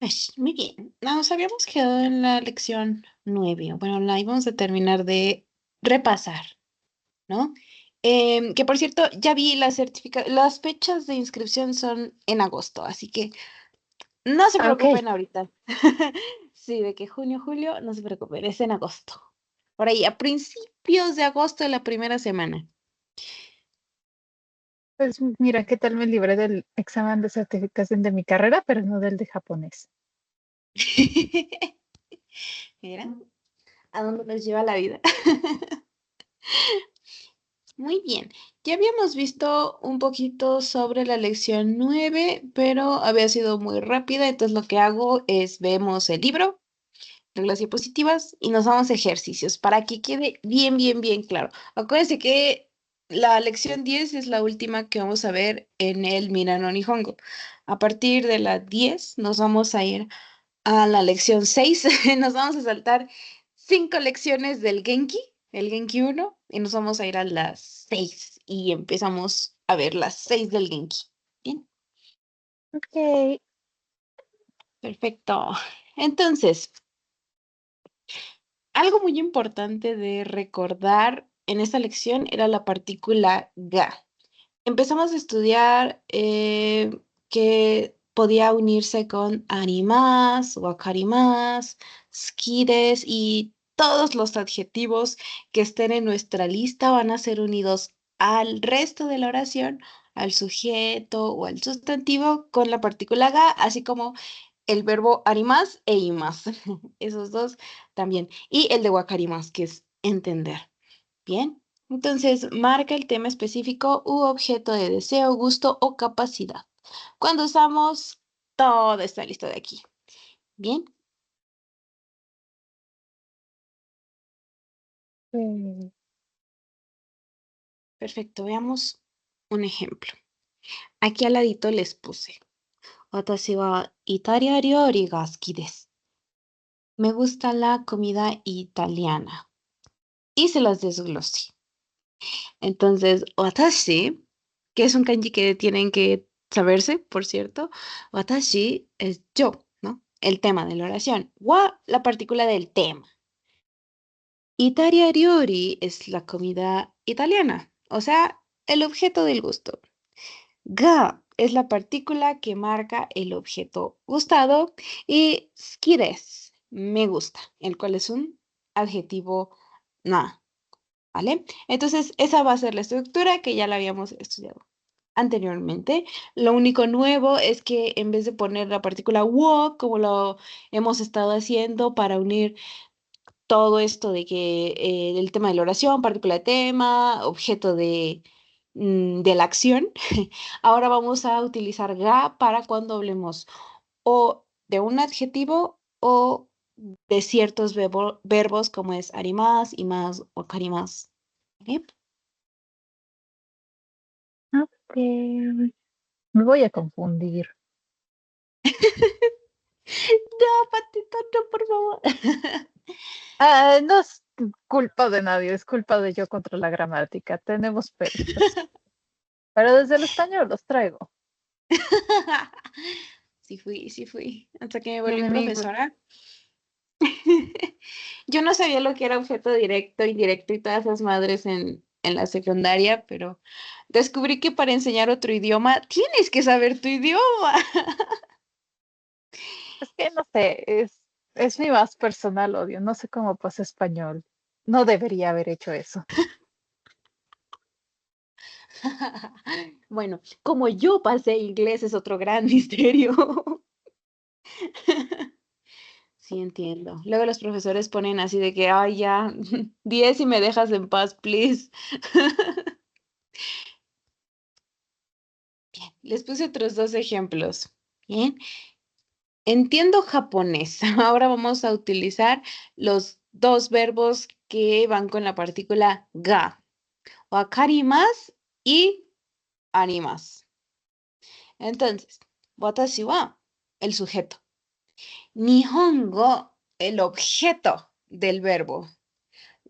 Pues, muy bien. Nos habíamos quedado en la lección 9. Bueno, la íbamos a terminar de repasar, ¿no? Que por cierto, ya vi las fechas de inscripción son en agosto, así que no se Ah, ok, preocupen ahorita. Sí, de que junio, julio, no se preocupen, es en agosto. Por ahí, a principios de agosto de la primera semana. pues mira, ¿qué tal me libré del examen de certificación de mi carrera, pero no del de japonés? Mira, ¿a dónde nos lleva la vida? Muy bien, ya habíamos visto un poquito sobre la lección 9, pero había sido muy rápida, entonces lo que hago es vemos el libro, reglas diapositivas y nos damos ejercicios para que quede bien, bien, bien claro. Acuérdense que la lección 10 es la última que vamos a ver en el Minano Nihongo. A partir de la 10 nos vamos a ir a la lección 6. Nos vamos a saltar 5 lecciones del Genki, el Genki 1, y nos vamos a ir a las 6 y empezamos a ver las 6 del Genki. Bien, Ok, perfecto. Entonces, algo muy importante de recordar en esta lección era la partícula ga. Empezamos a estudiar que podía unirse con animas, wakarimas, skides y todos los adjetivos que estén en nuestra lista van a ser unidos al resto de la oración, al sujeto o al sustantivo con la partícula ga, así como el verbo arimas e imas. Esos dos también. Y el de wakarimas, que es entender. Bien, entonces marca el tema específico u objeto de deseo, gusto o capacidad. Cuando usamos toda esta lista de aquí. Bien, eh, perfecto. Veamos un ejemplo. Aquí al ladito les puse. Watashi wa Italia ryori ga suki desu. Me gusta la comida italiana. Y se las desglosé. Entonces, watashi, que es un kanji que tienen que saberse, por cierto, watashi es yo, ¿no? El tema de la oración. Wa, la partícula del tema. Italia ryori es la comida italiana, o sea, el objeto del gusto. Ga es la partícula que marca el objeto gustado y suki desu, me gusta, el cual es un adjetivo na. ¿Vale? Entonces, esa va a ser la estructura que ya la habíamos estudiado anteriormente. Lo único nuevo es que en vez de poner la partícula wo, como lo hemos estado haciendo para unir todo esto de que el tema de la oración, partícula de tema, objeto de la acción, ahora vamos a utilizar ga para cuando hablemos o de un adjetivo o de ciertos verbos como es arimas, imas o karimas. ¿Ok? ok. Me voy a confundir. No, Patito, no, por favor. Ah, no es culpa de nadie, es culpa de yo contra la gramática. Tenemos pleitos. Pero desde el español los traigo. Sí fui, sí fui. Hasta que me Mi volví enemigo. profesora. Yo no sabía lo que era objeto directo, indirecto y todas esas madres en la secundaria, pero descubrí que para enseñar otro idioma tienes que saber tu idioma. Es que no sé, es mi más personal odio. No sé cómo pasa español. No debería haber hecho eso. Bueno, como yo pasé inglés es otro gran misterio. Sí, entiendo. Luego los profesores ponen así de que, ay, ya, 10 y me dejas en paz, please. Les puse otros dos ejemplos. Bien. Entiendo japonés. Ahora vamos a utilizar los dos verbos que van con la partícula ga. Wakarimasu y arimasu. Entonces, watashi wa, el sujeto. Nihongo, el objeto del verbo.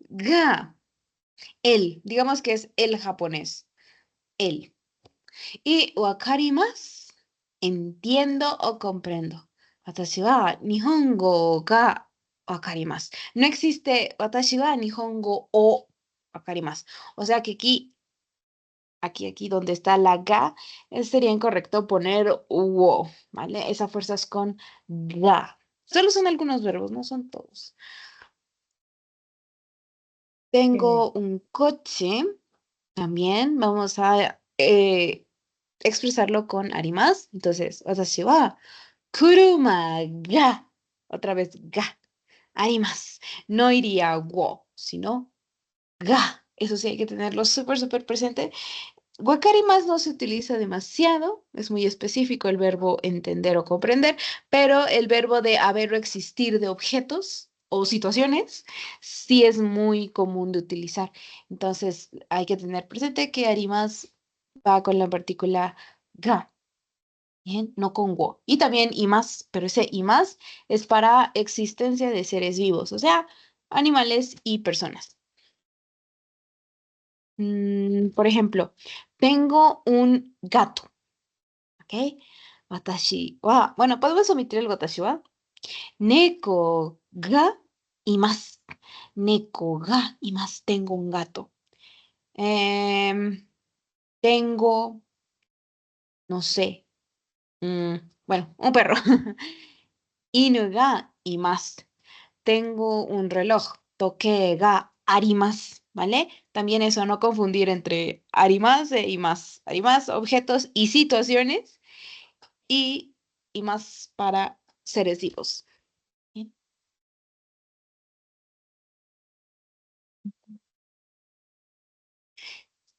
Ga, el. Digamos que es el japonés. El. Y wakarimasu, entiendo o comprendo. Watashi wa nihongo ga wakarimasu. No existe watashi wa nihongo o wakarimasu. O sea que aquí donde está la ga, sería incorrecto poner wo, ¿vale? Esa fuerza es con ga. Solo son algunos verbos, no son todos. Tengo un coche, también vamos a expresarlo con arimasu. Entonces, watashi wa kuruma ga, otra vez ga, arimasu. No iría wo, sino ga. Eso sí hay que tenerlo súper, súper presente. Wakarimasu no se utiliza demasiado, es muy específico el verbo entender o comprender, pero el verbo de haber o existir de objetos o situaciones sí es muy común de utilizar. Entonces hay que tener presente que arimasu va con la partícula ga, bien, no con wo. Y también imasu, pero ese imasu es para existencia de seres vivos, o sea, animales y personas. Por ejemplo, tengo un gato. ¿Ok? Watashi wa, bueno, podemos omitir el watashi wa. Neko ga imasu. Neko ga imasu. Tengo un gato. Em, tengo, no sé, bueno, un perro. Inu ga imasu. Tengo un reloj. Toke ga arimasu. ¿Vale? También eso, no confundir entre arimasu e imasu. Arimasu, objetos y situaciones. Y más para seres vivos. Bien,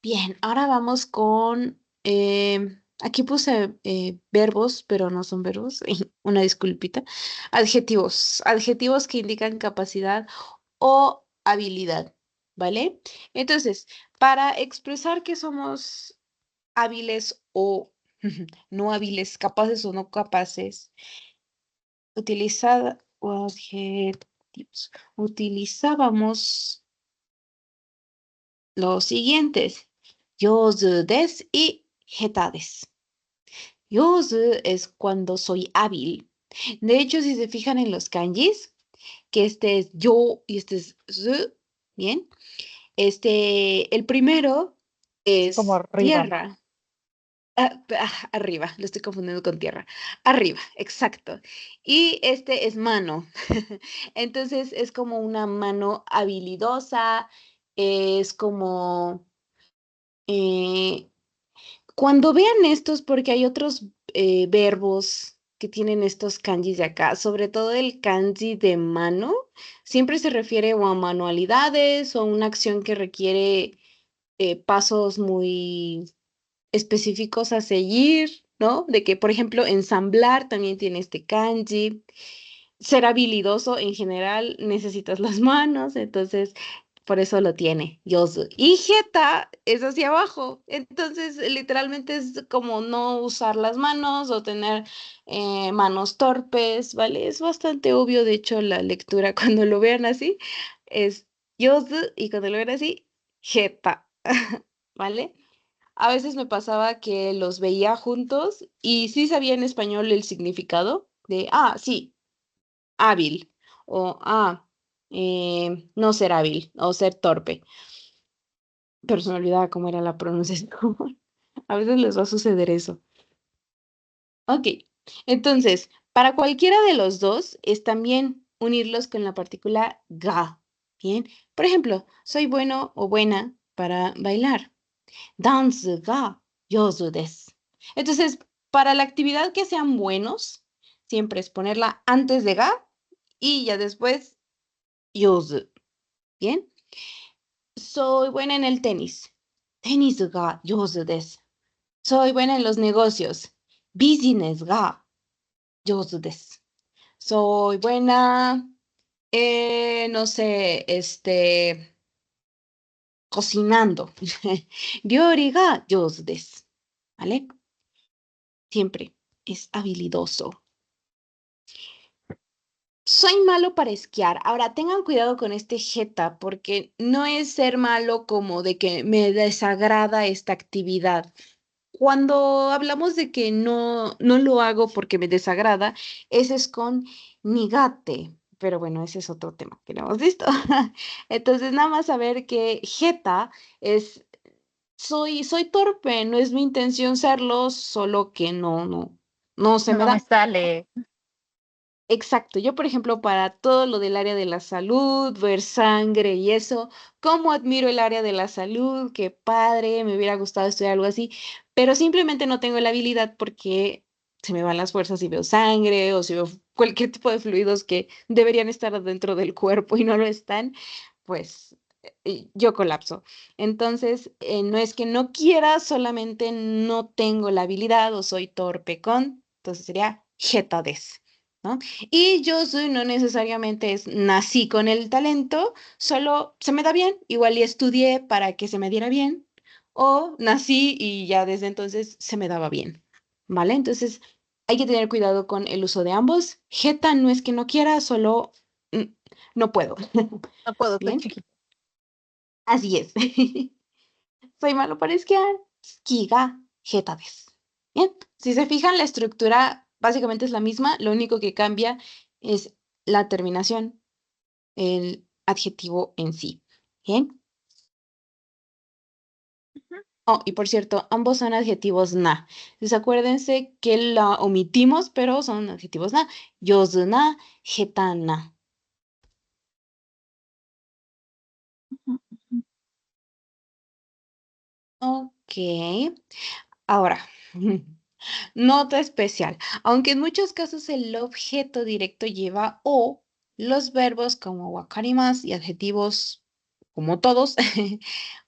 Bien, ahora vamos con, aquí puse verbos, pero no son verbos, una disculpita. Adjetivos, adjetivos que indican capacidad o habilidad, ¿vale? Entonces, para expresar que somos hábiles o no hábiles, capaces o no capaces, utilizad adjetivos. Utilizábamos los siguientes: yozu desu y heta desu. Yozu es cuando soy hábil. De hecho, si se fijan en los kanjis, que este es yo y este es zu, ¿bien? El primero como es arriba. tierra. Arriba, lo estoy confundiendo con tierra. Arriba, exacto. Y este es mano. Entonces es como una mano habilidosa, es como eh, cuando vean estos, porque hay otros verbos que tienen estos kanjis de acá, sobre todo el kanji de mano, siempre se refiere o a manualidades o a una acción que requiere pasos muy específicos a seguir, ¿no? De que, por ejemplo, ensamblar también tiene este kanji. Ser habilidoso en general necesitas las manos, entonces por eso lo tiene Yosu. Y Geta es hacia abajo, entonces literalmente es como no usar las manos o tener manos torpes, ¿vale? Es bastante obvio, de hecho, la lectura cuando lo vean así es Yosu y cuando lo vean así, Geta, ¿vale? A veces me pasaba que los veía juntos y sí sabía en español el significado de, sí, hábil o, no ser hábil o ser torpe, pero se me olvidaba cómo era la pronunciación. A veces les va a suceder eso. Ok, entonces, para cualquiera de los dos es también unirlos con la partícula ga. Bien, por ejemplo, soy bueno o buena para bailar. Dance ga yozu desu. Entonces, para la actividad que sean buenos, siempre es ponerla antes de ga y ya después yozu. Bien. Soy buena en el tenis. Tenis ga yozu desu. Soy buena en los negocios. Business ga yozu desu. Soy buena, no sé, cocinando. Ryori ga yozu desu. ¿Vale? Siempre es habilidoso. Soy malo para esquiar. Ahora, tengan cuidado con este jeta, porque no es ser malo como de que me desagrada esta actividad. cuando hablamos de que no lo hago porque me desagrada, ese es con nigate. Pero bueno, ese es otro tema que no hemos visto. Entonces, nada más saber que jeta es, soy torpe, no es mi intención serlo, solo que no se me No me da. sale. Exacto, yo por ejemplo para todo lo del área de la salud, ver sangre y eso, cómo admiro el área de la salud, qué padre, me hubiera gustado estudiar algo así, pero simplemente no tengo la habilidad porque se me van las fuerzas si veo sangre o si veo cualquier tipo de fluidos que deberían estar dentro del cuerpo y no lo están, pues yo colapso. Entonces, no es que no quiera, solamente no tengo la habilidad o soy torpe con, entonces sería jetades. ¿No? Y yo soy, no necesariamente es nací con el talento, solo se me da bien, igual y estudié para que se me diera bien, o nací y ya desde entonces se me daba bien, ¿vale? Entonces hay que tener cuidado con el uso de ambos. Jeta no es que no quiera, solo mm, no puedo. No puedo, estoy Bien, chiquita. así es. Soy malo para esquiar, skiga, jeta des. Bien, si se fijan, la estructura básicamente es la misma, lo único que cambia es la terminación, el adjetivo en sí. Bien. Ujú. Oh, y por cierto, ambos son adjetivos na. Entonces acuérdense que la omitimos, pero son adjetivos na. Yozuna, jetana. Ujú, ujú. Ok. Ahora, nota especial. Aunque en muchos casos el objeto directo lleva o, los verbos como wakarimas y adjetivos como todos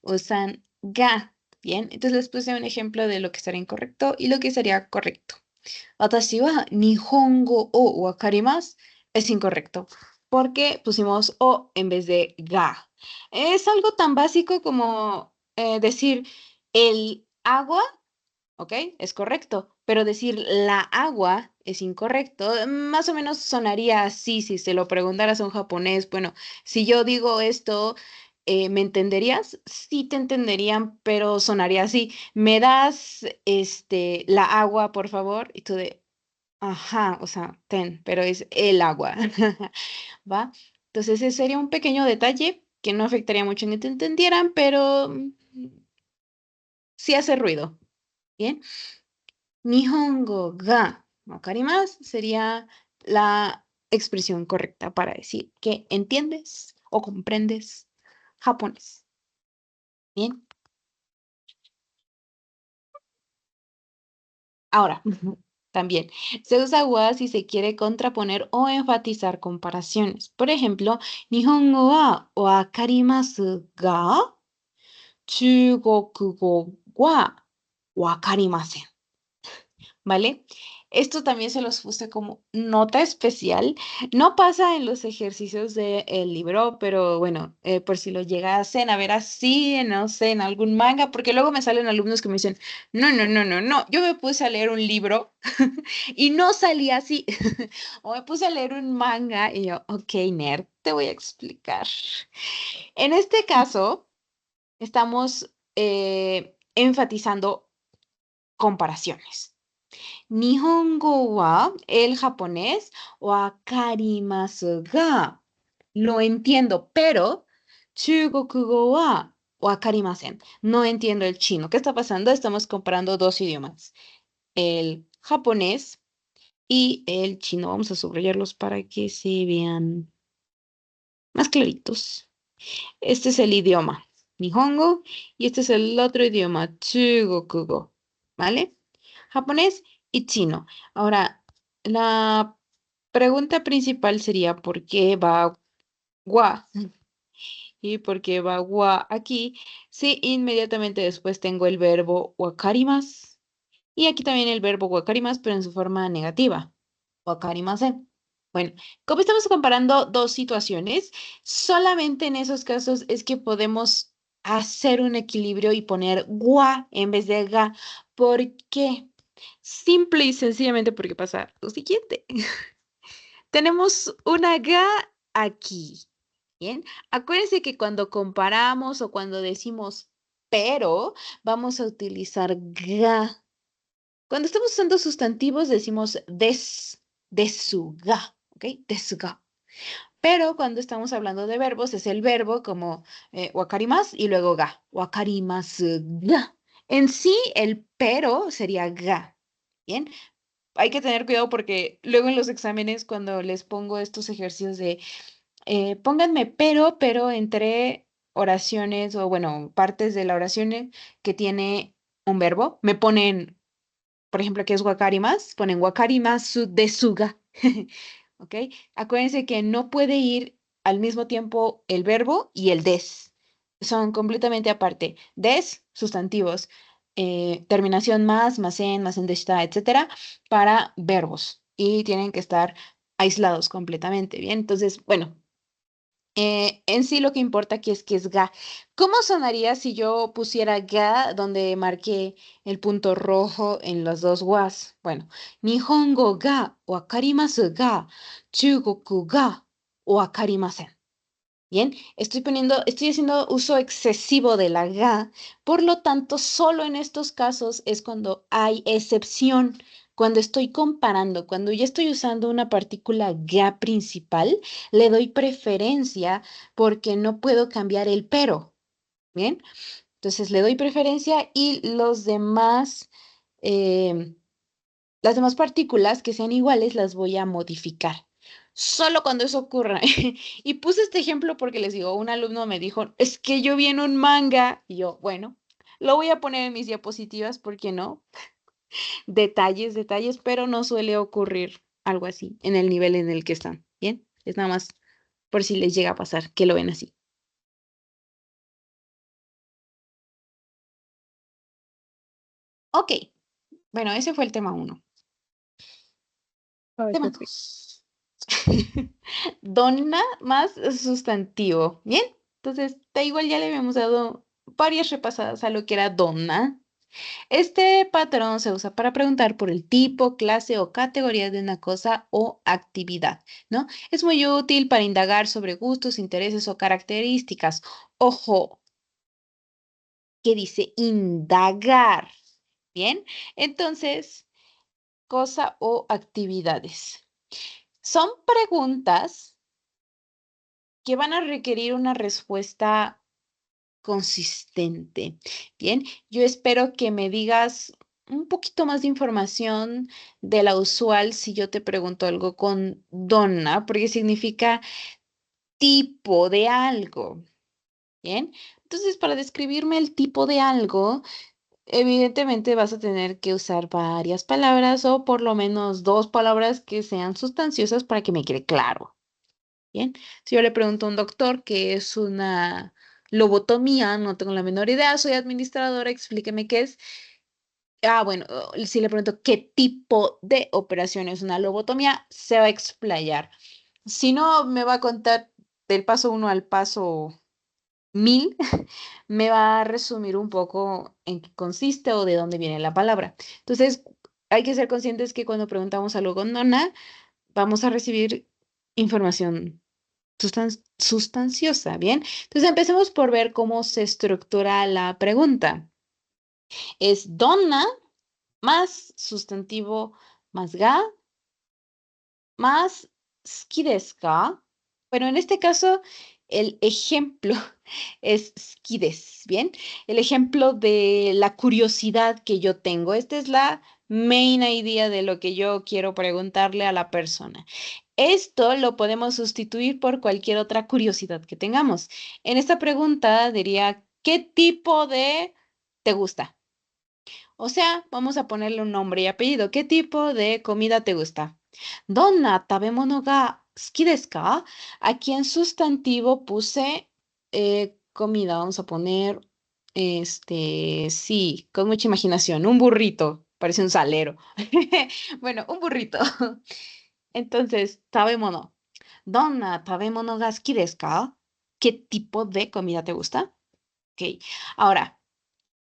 usan ga. Bien, entonces les puse un ejemplo de lo que estaría incorrecto y lo que sería correcto. Watashi wa nihongo o wakarimasu es incorrecto porque pusimos o en vez de ga. Es algo tan básico como decir el agua. ¿Ok? Es correcto, pero decir la agua es incorrecto. Más o menos sonaría así si se lo preguntaras a un japonés. Bueno, si yo digo esto, ¿me entenderías? Sí te entenderían, pero sonaría así. ¿Me das la agua, por favor? Y tú de, ajá, o sea, ten, pero es el agua. ¿Va? Entonces ese sería un pequeño detalle que no afectaría mucho en que te entendieran, pero sí hace ruido. ¿Bien? Nihongo ga wakarimasu sería la expresión correcta para decir que entiendes o comprendes japonés. Bien, ahora también se usa wa si se quiere contraponer o enfatizar comparaciones. Por ejemplo, Nihongo wa wakarimasu ga Chugokugo wa wakarimasen. ¿Vale? Esto también se los puse como nota especial. No pasa en los ejercicios del libro, pero bueno, por si lo llegasen a ver así, no sé, en algún manga, porque luego me salen alumnos que me dicen, no, yo me puse a leer un libro y no salí así. O me puse a leer un manga y yo, ok, nerd, te voy a explicar. En este caso, estamos enfatizando comparaciones. Nihongo wa, el japonés, wakarimasu ga, lo entiendo, pero Chugokugo wa wakarimasen, no entiendo el chino. ¿Qué está pasando? Estamos comparando dos idiomas, el japonés y el chino. Vamos a subrayarlos para que se vean más claritos. Este es el idioma Nihongo y este es el otro idioma Chugokugo, ¿vale? Japonés y chino. Ahora, la pregunta principal sería ¿por qué va wa? ¿Y por qué va wa aquí? Si inmediatamente después tengo el verbo wakarimas y aquí también el verbo wakarimas, pero en su forma negativa. Wakarimasen. Bueno, como estamos comparando dos situaciones, solamente en esos casos es que podemos hacer un equilibrio y poner wa en vez de ga. ¿Por qué? Simple y sencillamente porque pasa lo siguiente. Tenemos una ga aquí. Bien, acuérdense que cuando comparamos o cuando decimos pero vamos a utilizar ga. Cuando estamos usando sustantivos decimos desu ga, ¿ok? Desu ga. Pero cuando estamos hablando de verbos es el verbo como wakarimasu y luego ga. Wakarimasu ga. En sí el pero sería ga. Bien, hay que tener cuidado porque luego en los exámenes cuando les pongo estos ejercicios de pónganme pero entre oraciones o bueno, partes de la oración que tiene un verbo, me ponen, por ejemplo, que es wakarimasu, ponen wakarimasu desu ga. ¿Ok? Acuérdense que no puede ir al mismo tiempo el verbo y el des. Son completamente aparte. Des, sustantivos. Terminación más en deshita, etcétera, para verbos. Y tienen que estar aislados completamente, ¿bien? Entonces, bueno, en sí lo que importa aquí es que es ga. ¿Cómo sonaría si yo pusiera ga donde marqué el punto rojo en los dos was? Bueno, Nihongo ga wakarimasu ga, Chugoku ga wakarimasen. Bien, estoy haciendo uso excesivo de la ga, por lo tanto, solo en estos casos es cuando hay excepción, cuando estoy comparando, cuando ya estoy usando una partícula ga principal, le doy preferencia porque no puedo cambiar el pero. Bien, entonces le doy preferencia y em, las demás partículas que sean iguales las voy a modificar. Solo cuando eso ocurra. Y puse este ejemplo porque les digo, un alumno me dijo, es que yo vi en un manga. Y yo, bueno, lo voy a poner en mis diapositivas, ¿por qué no? Detalles, pero no suele ocurrir algo así en el nivel en el que están. Bien, es nada más por si les llega a pasar que lo ven así. Ok, bueno, ese fue el tema uno. Ay, Tema qué rico. 2. Donna más sustantivo. Bien, entonces da igual ya le habíamos dado varias repasadas a lo que era donna. Este patrón se usa para preguntar por el tipo, clase o categoría de una cosa o actividad, ¿no? Es muy útil para indagar sobre gustos, intereses o características. Ojo, que dice indagar. Bien, entonces, cosa o actividades. Son preguntas que van a requerir una respuesta consistente. Bien, yo espero que me digas un poquito más de información de la usual si yo te pregunto algo con donna, porque significa tipo de algo. Bien, entonces para describirme el tipo de algo, evidentemente vas a tener que usar varias palabras o por lo menos dos palabras que sean sustanciosas para que me quede claro. Bien, si yo le pregunto a un doctor qué es una lobotomía, no tengo la menor idea, soy administradora, explíqueme qué es. Ah, bueno, si le pregunto qué tipo de operación es una lobotomía, se va a explayar. Si no, me va a contar del paso uno al paso 1000, me va a resumir un poco en qué consiste o de dónde viene la palabra. Entonces, hay que ser conscientes que cuando preguntamos algo con nona, vamos a recibir información sustanciosa, ¿bien? Entonces empecemos por ver cómo se estructura la pregunta. Es donna más sustantivo más ga más hiki desu ka. Bueno, en este caso el ejemplo es hiki desu, ¿bien? El ejemplo de la curiosidad que yo tengo. Esta es la main idea de lo que yo quiero preguntarle a la persona. Esto lo podemos sustituir por cualquier otra curiosidad que tengamos. En esta pregunta diría, ¿qué tipo de te gusta? O sea, vamos a ponerle un nombre y apellido. ¿Qué tipo de comida te gusta? ¿Donna tabemono ga suki desu ka? Aquí en sustantivo puse comida. Vamos a poner, sí, con mucha imaginación. Un burrito. Parece un salero. Bueno, un burrito. Entonces, tabemono. ¿Donna tabemono ga suki desu ka? ¿Qué tipo de comida te gusta? Ok. Ahora,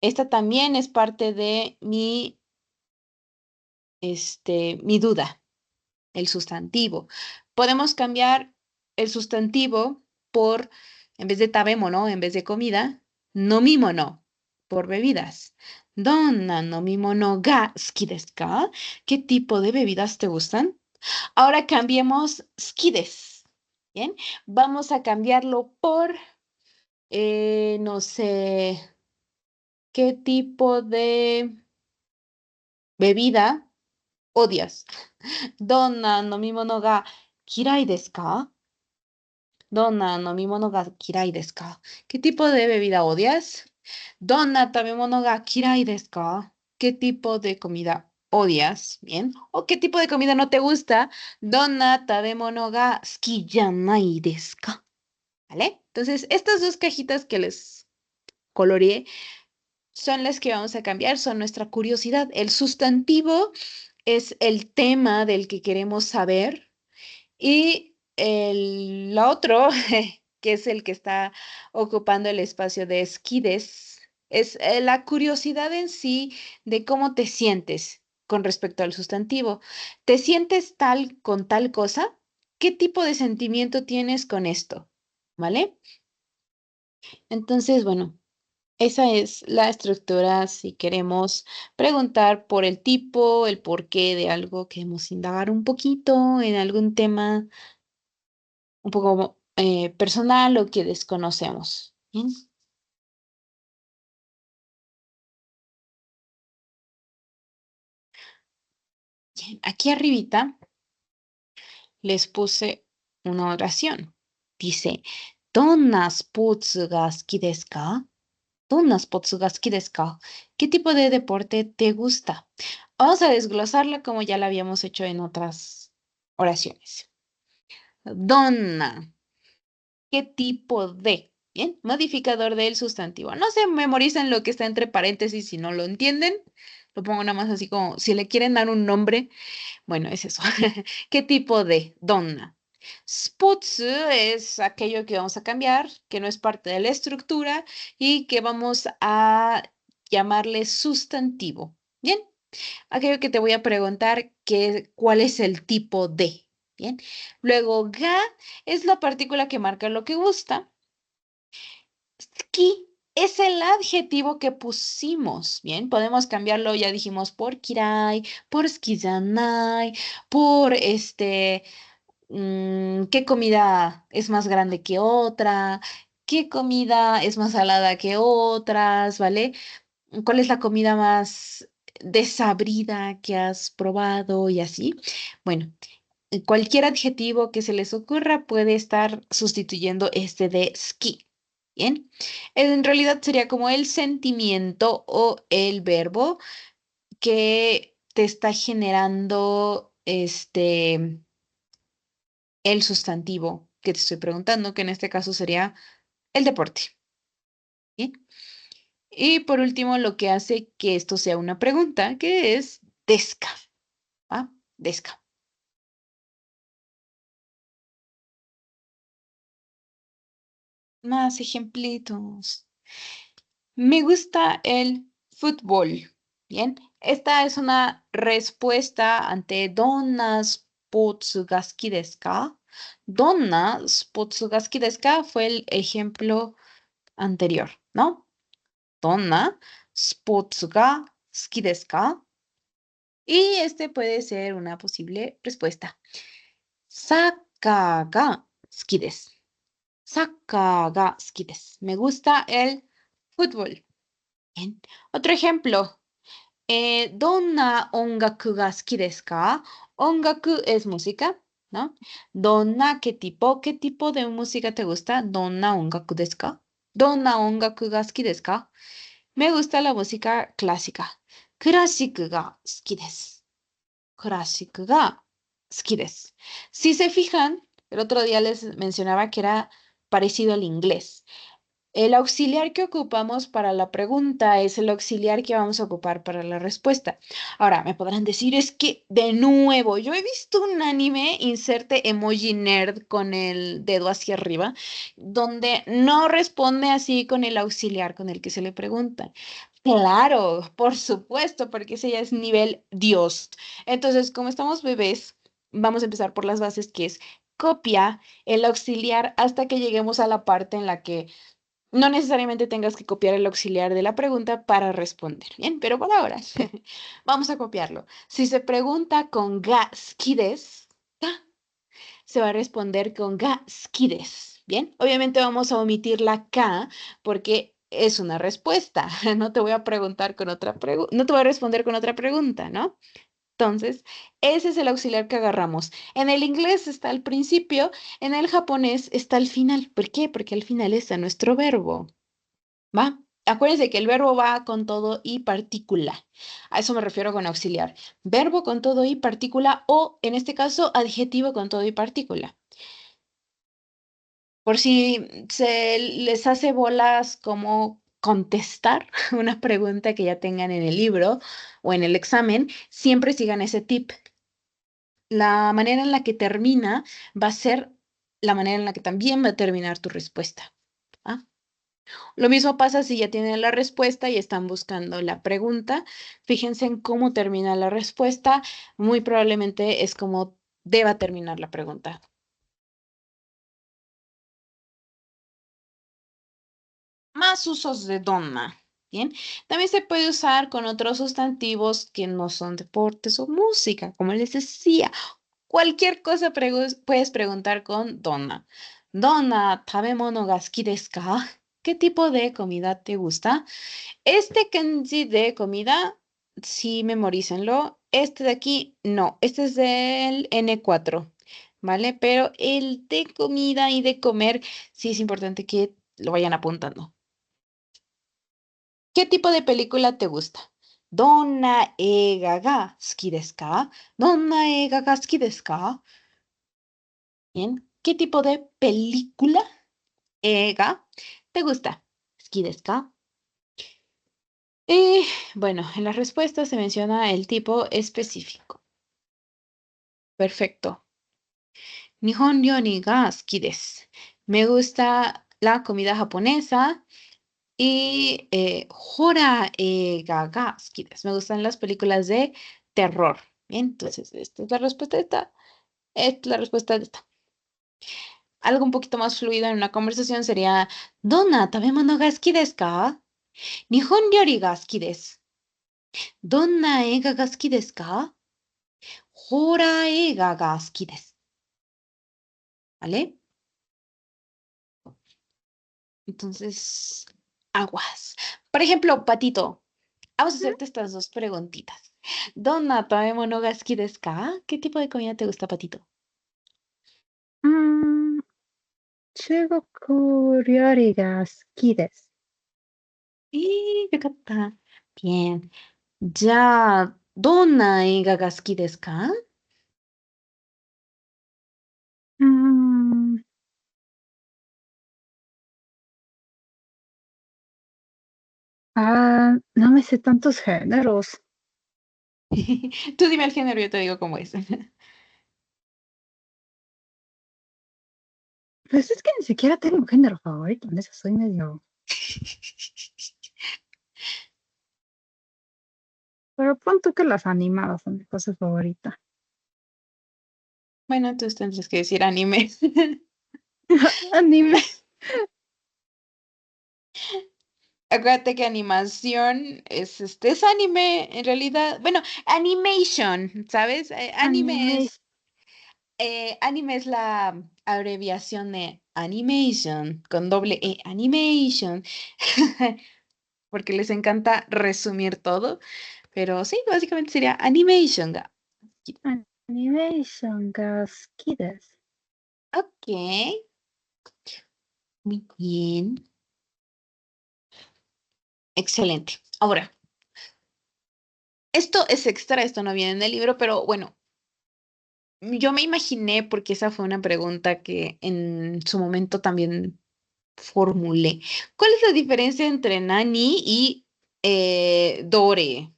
esta también es parte de mi duda, el sustantivo. Podemos cambiar el sustantivo por, en vez de tabemono, en vez de comida, nomimono. por bebidas. Donna nomimono ga suki desu ka? ¿Qué tipo de bebidas te gustan? Ahora cambiemos suki desu. Bien, vamos a cambiarlo por, no sé, ¿qué tipo de bebida odias? Donna nomimono ga kirai desu ka? Donna nomimono ga kirai desu ka? ¿Qué tipo de bebida odias? Donna tabemono ga kirai desu ka? ¿Qué tipo de comida odias? Bien. ¿O qué tipo de comida no te gusta? Donna tabemono ga suki janai desu ka? ¿Vale? Entonces, estas dos cajitas que les coloreé son las que vamos a cambiar, son nuestra curiosidad. El sustantivo es el tema del que queremos saber y el otro, que es el que está ocupando el espacio de esquides, es la curiosidad en sí de cómo te sientes con respecto al sustantivo. ¿Te sientes tal con tal cosa? ¿Qué tipo de sentimiento tienes con esto? ¿Vale? Entonces, bueno, esa es la estructura si queremos preguntar por el tipo, el porqué de algo, queremos indagar un poquito en algún tema un poco personal o que desconocemos. Bien. Bien, aquí arribita les puse una oración. Dice, ¿Donna spotsu ga suki desu ka? ¿Donna spotsu ga suki desu ka? ¿Qué tipo de deporte te gusta? Vamos a desglosarla como ya la habíamos hecho en otras oraciones. Donna, ¿qué tipo de? Bien, modificador del sustantivo. No se memoricen lo que está entre paréntesis si no lo entienden. Lo pongo nada más así como, si le quieren dar un nombre, bueno, es eso. ¿Qué tipo de? Donna. Sputsu es aquello que vamos a cambiar, que no es parte de la estructura y que vamos a llamarle sustantivo. Bien, aquello que te voy a preguntar, ¿cuál es el tipo de? Bien, luego ga es la partícula que marca lo que gusta. Ki es el adjetivo que pusimos, ¿bien? Podemos cambiarlo, ya dijimos, por kirai, por skizanai, por qué comida es más grande que otra, qué comida es más salada que otras, ¿vale? ¿Cuál es la comida más desabrida que has probado y así? Bueno, cualquier adjetivo que se les ocurra puede estar sustituyendo este de ski. Bien, en realidad sería como el sentimiento o el verbo que te está generando el sustantivo que te estoy preguntando, que en este caso sería el deporte. Bien. Y por último, lo que hace que esto sea una pregunta, que es desca. ¿Va? Desca. Más ejemplitos. Me gusta el fútbol. Bien, esta es una respuesta ante Donna spotsu ga suki desu ka? Donna spotsu ga suki desu ka fue el ejemplo anterior, ¿no? Donna spotsu ga suki desu ka? Y este puede ser una posible respuesta. Sakkar ga suki desu. Sakkar ga suki desu. Me gusta el fútbol. Bien. Otro ejemplo. ¿Donna ongaku ga suki desu ka? Ongaku es música, ¿no? ¿Donna qué tipo de música te gusta? ¿Donna ongaku desu ka? ¿Donna ongaku ga suki desu ka? Me gusta la música clásica. Kurashiku ga suki desu. Kurashiku ga suki desu. Si se fijan, el otro día les mencionaba que era parecido al inglés. El auxiliar que ocupamos para la pregunta es el auxiliar que vamos a ocupar para la respuesta. Ahora, me podrán decir, es que, de nuevo, yo he visto un anime, inserte emoji nerd con el dedo hacia arriba, donde no responde así con el auxiliar con el que se le pregunta. Claro, por supuesto, porque ese ya es nivel Dios. Entonces, como estamos bebés, vamos a empezar por las bases, que es copia el auxiliar hasta que lleguemos a la parte en la que No necesariamente tengas que copiar el auxiliar de la pregunta para responder. Bien, pero por ahora vamos a copiarlo. Si se pregunta con ga skides, se va a responder con ga skides. Bien, obviamente vamos a omitir la K porque es una respuesta. No te voy a preguntar con otra pregunta, no te voy a responder con otra pregunta, ¿no? Entonces, ese es el auxiliar que agarramos. En el inglés está al principio, en el japonés está al final. ¿Por qué? Porque al final está nuestro verbo. ¿Va? Acuérdense que el verbo va con todo y partícula. A eso me refiero con auxiliar. Verbo con todo y partícula o, en este caso, adjetivo con todo y partícula. Por si se les hace bolas como contestar una pregunta que ya tengan en el libro o en el examen, siempre sigan ese tip. La manera en la que termina va a ser la manera en la que también va a terminar tu respuesta. ¿Ah? Lo mismo pasa si ya tienen la respuesta y están buscando la pregunta. Fíjense en cómo termina la respuesta. Muy probablemente es como deba terminar la pregunta. Más usos de donna. Bien, también se puede usar con otros sustantivos que no son deportes o música, como les decía. Cualquier cosa puedes preguntar con donna. Donna, tabemono ga suki desu ka? ¿Qué tipo de comida te gusta? Este kanji de comida, sí memorícenlo. Este de aquí, no. Este es del N4, ¿vale? Pero el de comida y de comer, sí es importante que lo vayan apuntando. ¿Qué tipo de película te gusta? ¿Donna eiga ga suki desu ka? ¿Donna eiga ga suki desu ka? Bien. ¿Qué tipo de película, eiga, te gusta? ¿Suki desu ka? Y bueno, en las respuestas se menciona el tipo específico. Perfecto. Nihon ryori ga suki desu. Me gusta la comida japonesa y hora eiga ga suki desu. Me gustan las películas de terror. Bien, entonces esta es la respuesta de esta. Esta es la respuesta de esta. Algo un poquito más fluido en una conversación sería ¿Donna tabemono ga suki desu ka? Nihon ryori ga suki desu. ¿Donna eiga ga suki desu ka? Hora eiga ga suki desu. ¿Vale? Entonces, aguas. Por ejemplo, Patito, vamos a hacerte estas dos preguntitas. ¿Donna tabemono ga suki desu ka? ¿Qué tipo de comida te gusta, Patito? うーん、中国料理が好きです。Y, yo capta. Bien. Ya, ¿donna eiga ga suki desu ka? うーん。No me sé tantos géneros. Tú dime el género, yo te digo cómo es. Pues es que ni siquiera tengo un género favorito, en eso soy medio. Pero pon tú que las animadas son mi cosa favorita. Bueno, entonces tendrías que decir anime. Anime. Acuérdate que animación es anime, en realidad. Bueno, animation, ¿sabes? Anime. Anime es la abreviación de animation, con doble E, animation. Porque les encanta resumir todo. Pero sí, básicamente sería animation. Animation が好きです。Ok, muy bien. Excelente. Ahora, esto es extra, esto no viene en el libro, pero bueno, yo me imaginé porque esa fue una pregunta que en su momento también formulé. ¿Cuál es la diferencia entre Nani y Dore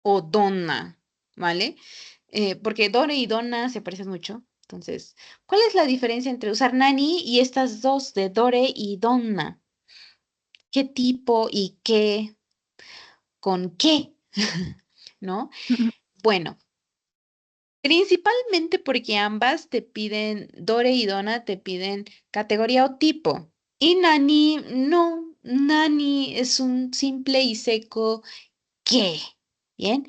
o Donna? ¿Vale? Porque Dore y Donna se parecen mucho. Entonces, ¿cuál es la diferencia entre usar Nani y estas dos de Dore y Donna? ¿Qué tipo y qué con qué? ¿No? Bueno, principalmente porque ambas te piden, Dore y Donna te piden categoría o tipo. Y Nani no. Nani es un simple y seco ¿qué? ¿Bien?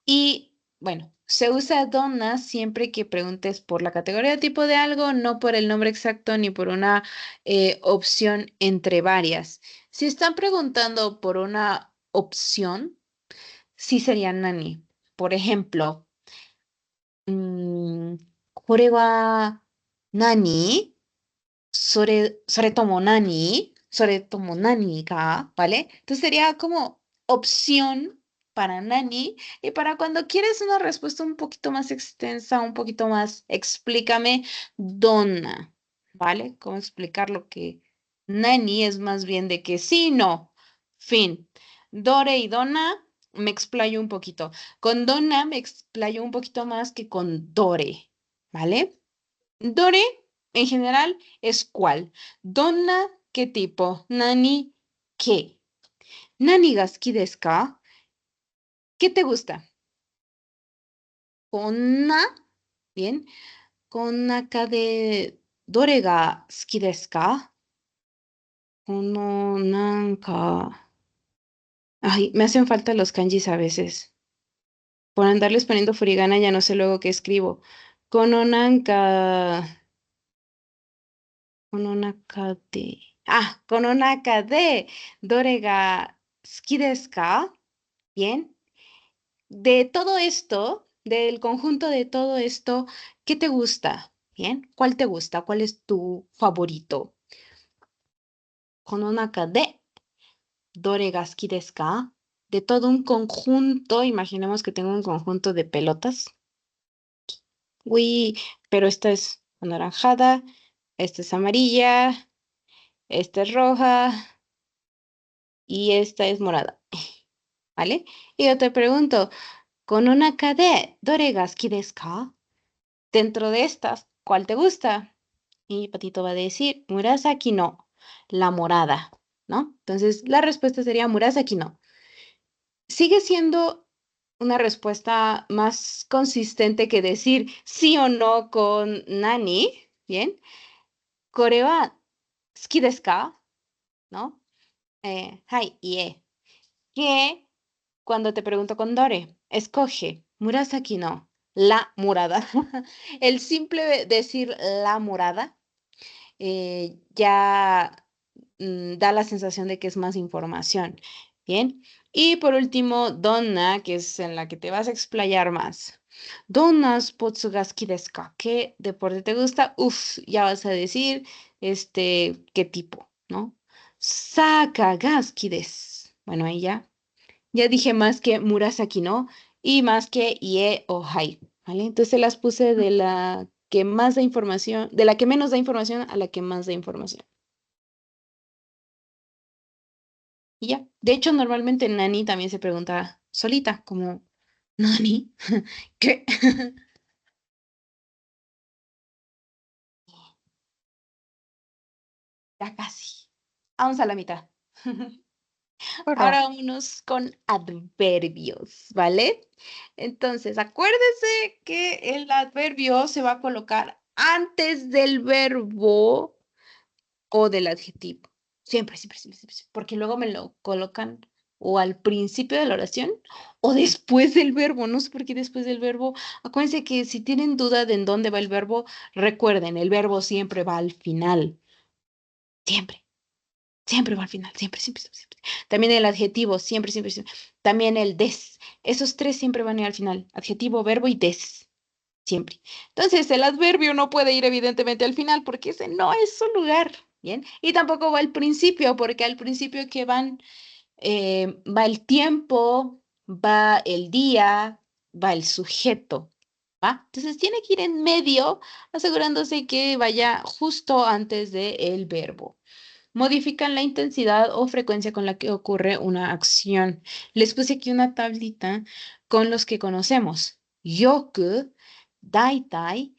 Y bueno, se usa donna siempre que preguntes por la categoría de tipo de algo, no por el nombre exacto ni por una opción entre varias. Si están preguntando por una opción, sí sería nani. Por ejemplo, これは何それとも何それとも何が¿vale? Entonces sería como opción para nani y para cuando quieres una respuesta un poquito más extensa, un poquito más, explícame, donna, ¿vale? ¿Cómo explicar lo que nani es más bien de que sí, no, fin. Dore y donna me explayo un poquito. Con donna me explayo un poquito más que con dore, ¿vale? Dore, en general, es cuál. Donna, ¿qué tipo? Nani, ¿qué? Nani ga suki desu ka? ¿Qué te gusta? Konna, bien. Konnaka de, ¿dore ga suki desu ka? Kono, Ay, me hacen falta los kanjis a veces. Por andarles poniendo furigana ya no sé luego qué escribo. Kono kono naka de, ¿dore ga suki desu ka? Bien. De todo esto, del conjunto de todo esto, ¿qué te gusta? Bien. ¿Cuál te gusta? ¿Cuál es tu favorito? Kono de, ¿dore ga suki desu ka? De todo un conjunto, imaginemos que tengo un conjunto de pelotas. Uy, pero esta es anaranjada, esta es amarilla, esta es roja y esta es morada, ¿vale? Y yo te pregunto, con una de, ¿dore ga suki desu ka? Dentro de estas, ¿cuál te gusta? Y Patito va a decir, Murasaki no, la morada, ¿no? Entonces, la respuesta sería Murasaki no. Sigue siendo una respuesta más consistente que decir sí o no con nani, ¿bien? Kore wa suki desu ka? ¿No? Hai, ie. Que cuando te pregunto con Dore, escoge Murasaki no, la morada. El simple decir la morada ya da la sensación de que es más información. Bien. Y por último, donna, que es en la que te vas a explayar más. Donna spotsu ga suki desu ka? ¿Qué deporte te gusta? Uf, ya vas a decir, qué tipo, ¿no? Saka ga suki desu. Bueno, ahí ya dije más que Murasaki, ¿no? Y más que Ie o Hai, ¿vale? Entonces las puse de la que más da información, de la que menos da información a la que más da información. Y ya. De hecho, normalmente Nani también se pregunta solita, como, ¿Nani? ¿Qué? Ya casi. Vamos a la mitad. Hola. Ahora vámonos con adverbios, ¿vale? Entonces, acuérdese que el adverbio se va a colocar antes del verbo o del adjetivo. Siempre, siempre, siempre, siempre, siempre, porque luego me lo colocan o al principio de la oración o después del verbo. No sé por qué después del verbo. Acuérdense que si tienen duda de en dónde va el verbo, recuerden, el verbo siempre va al final. Siempre. Siempre va al final, siempre, siempre, siempre, siempre. También el adjetivo, siempre, siempre, siempre. También el des. Esos tres siempre van a ir al final. Adjetivo, verbo y des. Siempre. Entonces, el adverbio no puede ir evidentemente al final porque ese no es su lugar. Bien. Y tampoco va al principio porque al principio que van, va el tiempo, va el día, va el sujeto. ¿Va? Entonces tiene que ir en medio asegurándose que vaya justo antes del verbo. Modifican la intensidad o frecuencia con la que ocurre una acción. Les puse aquí una tablita con los que conocemos. Yoku, daitai,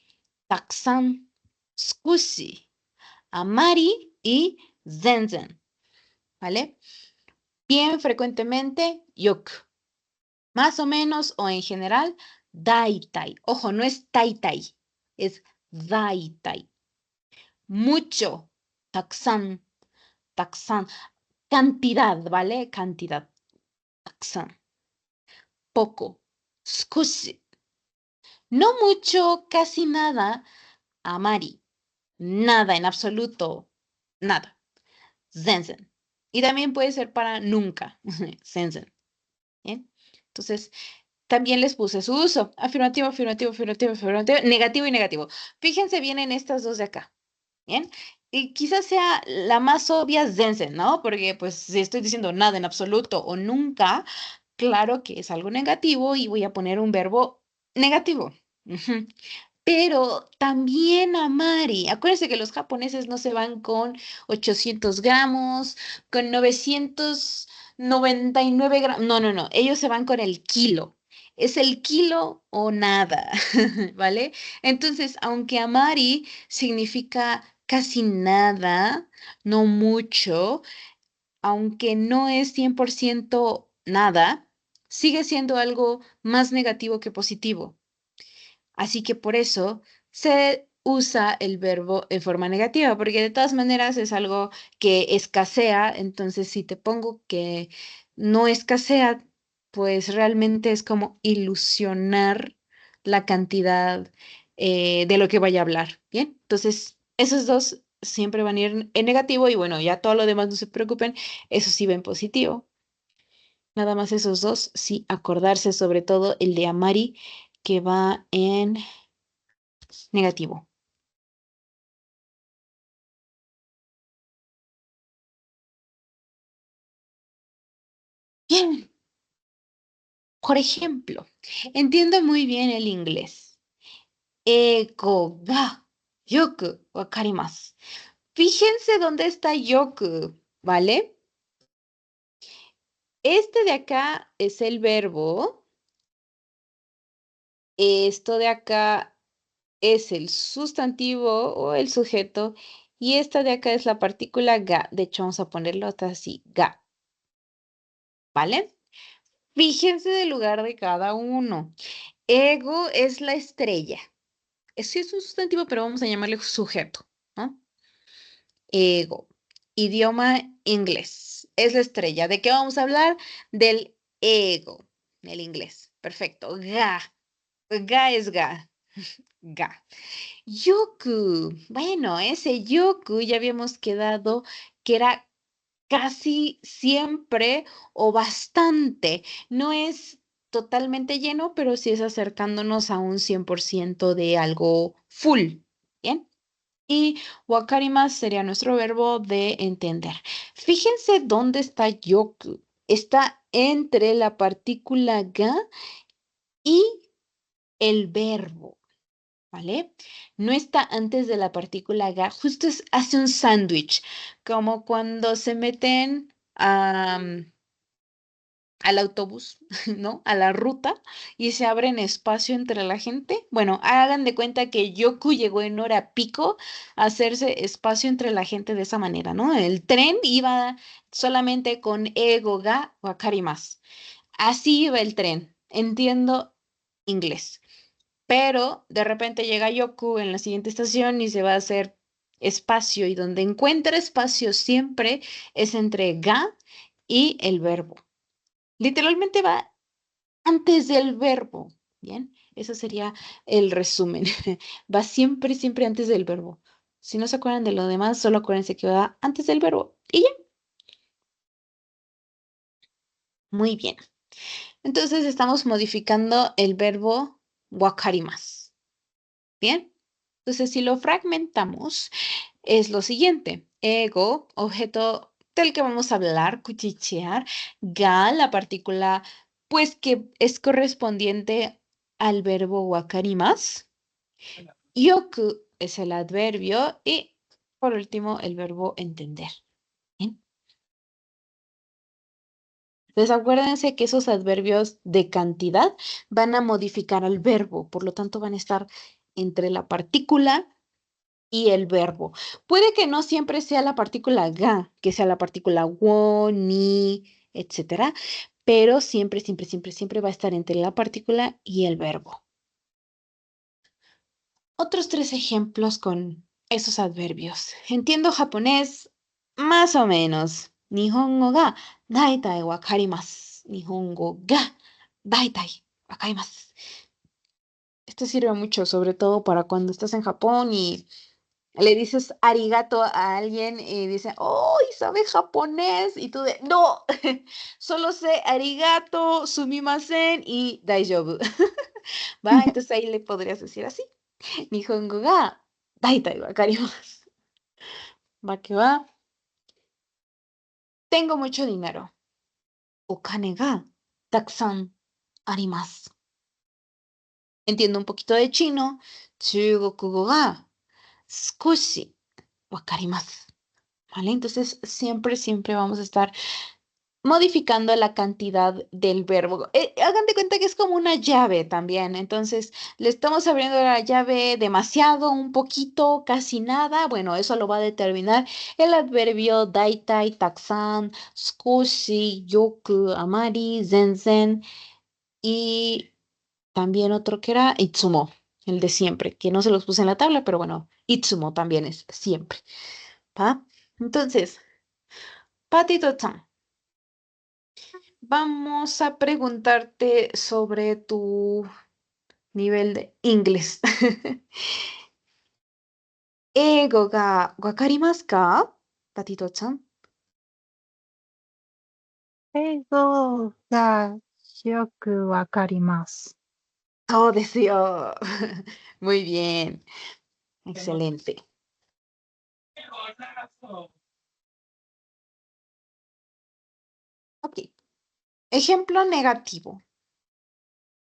takusan, tsukushi, amari y zenzen. ¿Vale? Bien frecuentemente, yoku. Más o menos o en general, daitai. Ojo, no es taitai, es daitai. Mucho, takusan, takusan. cantidad, ¿vale? Cantidad. Takusan. Poco. Skoshi. No mucho, casi nada. Amari. Nada en absoluto. Nada. Zenzen. Y también puede ser para nunca. Zenzen. ¿Bien? Entonces, también les puse su uso. Afirmativo, afirmativo, afirmativo, afirmativo, negativo y negativo. Fíjense bien en estas dos de acá. ¿Bien? Y quizás sea la más obvia Zenzen, ¿no? Porque pues si estoy diciendo nada en absoluto o nunca, claro que es algo negativo y voy a poner un verbo negativo. Ujú. Pero también amari. Acuérdense que los japoneses no se van con 800 gramos, con 999 gramos. No, no, no. Ellos se van con el kilo. Es el kilo o nada, ¿vale? Entonces, aunque amari significa casi nada, no mucho, aunque no es 100% nada, sigue siendo algo más negativo que positivo. Así que por eso se usa el verbo en forma negativa, porque de todas maneras es algo que escasea, entonces si te pongo que no escasea, pues realmente es como ilusionar la cantidad de lo que vaya a hablar, ¿bien? Entonces, esos dos siempre van a ir en negativo y bueno, ya todo lo demás no se preocupen, eso sí va en positivo. Nada más esos dos, sí, acordarse sobre todo el de Amari, que va en negativo. Bien, por ejemplo, entiendo muy bien el inglés. Ego ga yoku wakarimasu. Fíjense dónde está yoku, ¿vale? Este de acá es el verbo, esto de acá es el sustantivo o el sujeto y esta de acá es la partícula ga. De hecho, vamos a ponerlo hasta así, ga, ¿vale? Fíjense del lugar de cada uno. Ego es la estrella. Sí es un sustantivo, pero vamos a llamarle sujeto, ¿no? Ego. Idioma inglés. Es la estrella. ¿De qué vamos a hablar? Del ego, el inglés. Perfecto. Ga. Ga es ga. Ga. Yoku. Bueno, ese yoku ya habíamos quedado que era casi siempre o bastante. No es totalmente lleno, pero sí es acercándonos a un 100% de algo full. ¿Bien? Y wakarimas sería nuestro verbo de entender. Fíjense dónde está yoku. Está entre la partícula ga y el verbo, ¿vale? No está antes de la partícula ga, justo hace un sándwich, como cuando se meten al autobús, ¿no? A la ruta y se abren espacio entre la gente. Bueno, hagan de cuenta que Yoku llegó en hora pico a hacerse espacio entre la gente de esa manera, ¿no? El tren iba solamente con ego ga wakarimasu. Así iba el tren. Entiendo inglés. Pero de repente llega Yoku en la siguiente estación y se va a hacer espacio y donde encuentra espacio siempre es entre ga y el verbo. Literalmente va antes del verbo. Bien, eso sería el resumen. Va siempre, siempre antes del verbo. Si no se acuerdan de lo demás, solo acuérdense que va antes del verbo. Y ya, muy bien. Entonces estamos modificando el verbo wakarimasu. Bien, entonces si lo fragmentamos, es lo siguiente. Ego, objeto del que vamos a hablar, cuchichear. Ga, la partícula, pues que es correspondiente al verbo wakarimasu. Yoku es el adverbio y por último el verbo entender. ¿Bien? Entonces acuérdense que esos adverbios de cantidad van a modificar al verbo, por lo tanto van a estar entre la partícula y el verbo. Puede que no siempre sea la partícula ga, que sea la partícula wo, ni, etcétera, pero siempre, siempre, siempre, siempre va a estar entre la partícula y el verbo. Otros tres ejemplos con esos adverbios. Entiendo japonés más o menos. Nihongo ga daitai wakarimasu. Nihongo ga daitai wakarimasu. Esto sirve mucho, sobre todo para cuando estás en Japón y le dices arigato a alguien y dice, ¡oh, sabe japonés! Y tú de, no, solo sé arigato, sumimasen y daijoubu. ¿Va? Entonces ahí le podrías decir así. Nihongo ga daitai wakarimasu. ¿Va que va? Tengo mucho dinero. Okane ga takusan arimasu. Entiendo un poquito de chino. Chugokugo ga sukoshi wakarimasu. ¿Vale? Entonces, siempre vamos a estar modificando la cantidad del verbo. Hagan de cuenta que es como una llave también. Entonces, le estamos abriendo la llave demasiado, un poquito, casi nada. Bueno, eso lo va a determinar el adverbio daitai, takusan, sukoshi, yoku, amari, zenzen y también otro que era itsumo, el de siempre, que no se los puse en la tabla, pero bueno, itsumo también es siempre. ¿Va? Entonces, Patito-chan, vamos a preguntarte sobre tu nivel de inglés. ¿Eigo ga wakarimasu ka? Patito-chan. 英語がよくわかります。Oh, deseo. Muy bien. Excelente. Ok. Ejemplo negativo.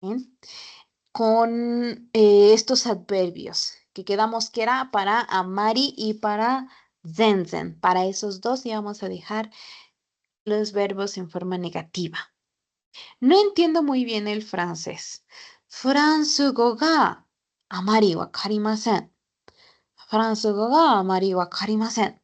¿Bien? Con estos adverbios que quedamos que era para amari y para zenzen. Para esos dos íbamos a dejar los verbos en forma negativa. No entiendo muy bien el francés. フランス語があまりわかりません. フランス語があまりわかりません.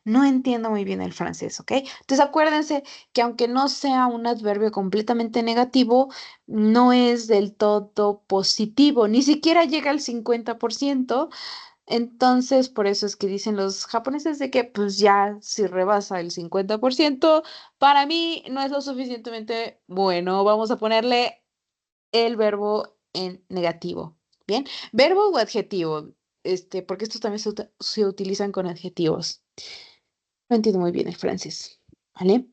No entiendo muy bien el francés, ¿ok? Entonces acuérdense que aunque no sea un adverbio completamente negativo, no es del todo positivo, ni siquiera llega al 50%. Entonces, por eso es que dicen los japoneses de que pues ya si rebasa el 50%, para mí no es lo suficientemente bueno. Vamos a ponerle el verbo en negativo. ¿Bien? ¿Verbo o adjetivo? Porque estos también se utilizan con adjetivos. No entiendo muy bien el francés. ¿Vale?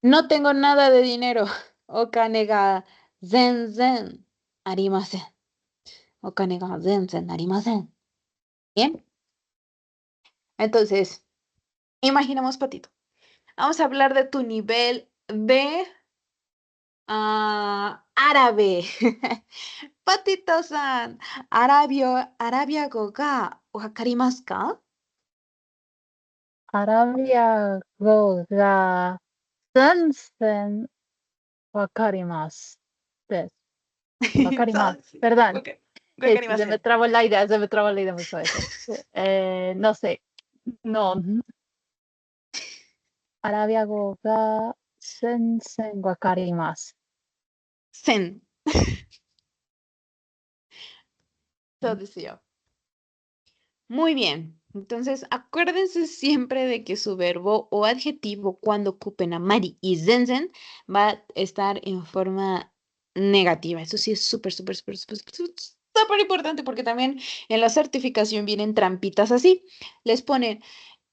No tengo nada de dinero. Okane ga zenzen arimasen. Okane ga zenzen arimasen. ¿Bien? Entonces, imaginemos, Patito. Vamos a hablar de tu nivel de árabe. Patito-san, Arabia-go ga wakarimasu ka? アラビア語が全然わかります。です。わかります。Perdón. Se me Wakarimasen. trabó la idea, se me trabó la idea muy suave. No sé. No. アラビア語が全然わかります。Sen. Todo decía. Muy bien. Entonces, acuérdense siempre de que su verbo o adjetivo cuando ocupen amari y zenzen va a estar en forma negativa. Eso sí es súper importante porque también en la certificación vienen trampitas así. Les ponen,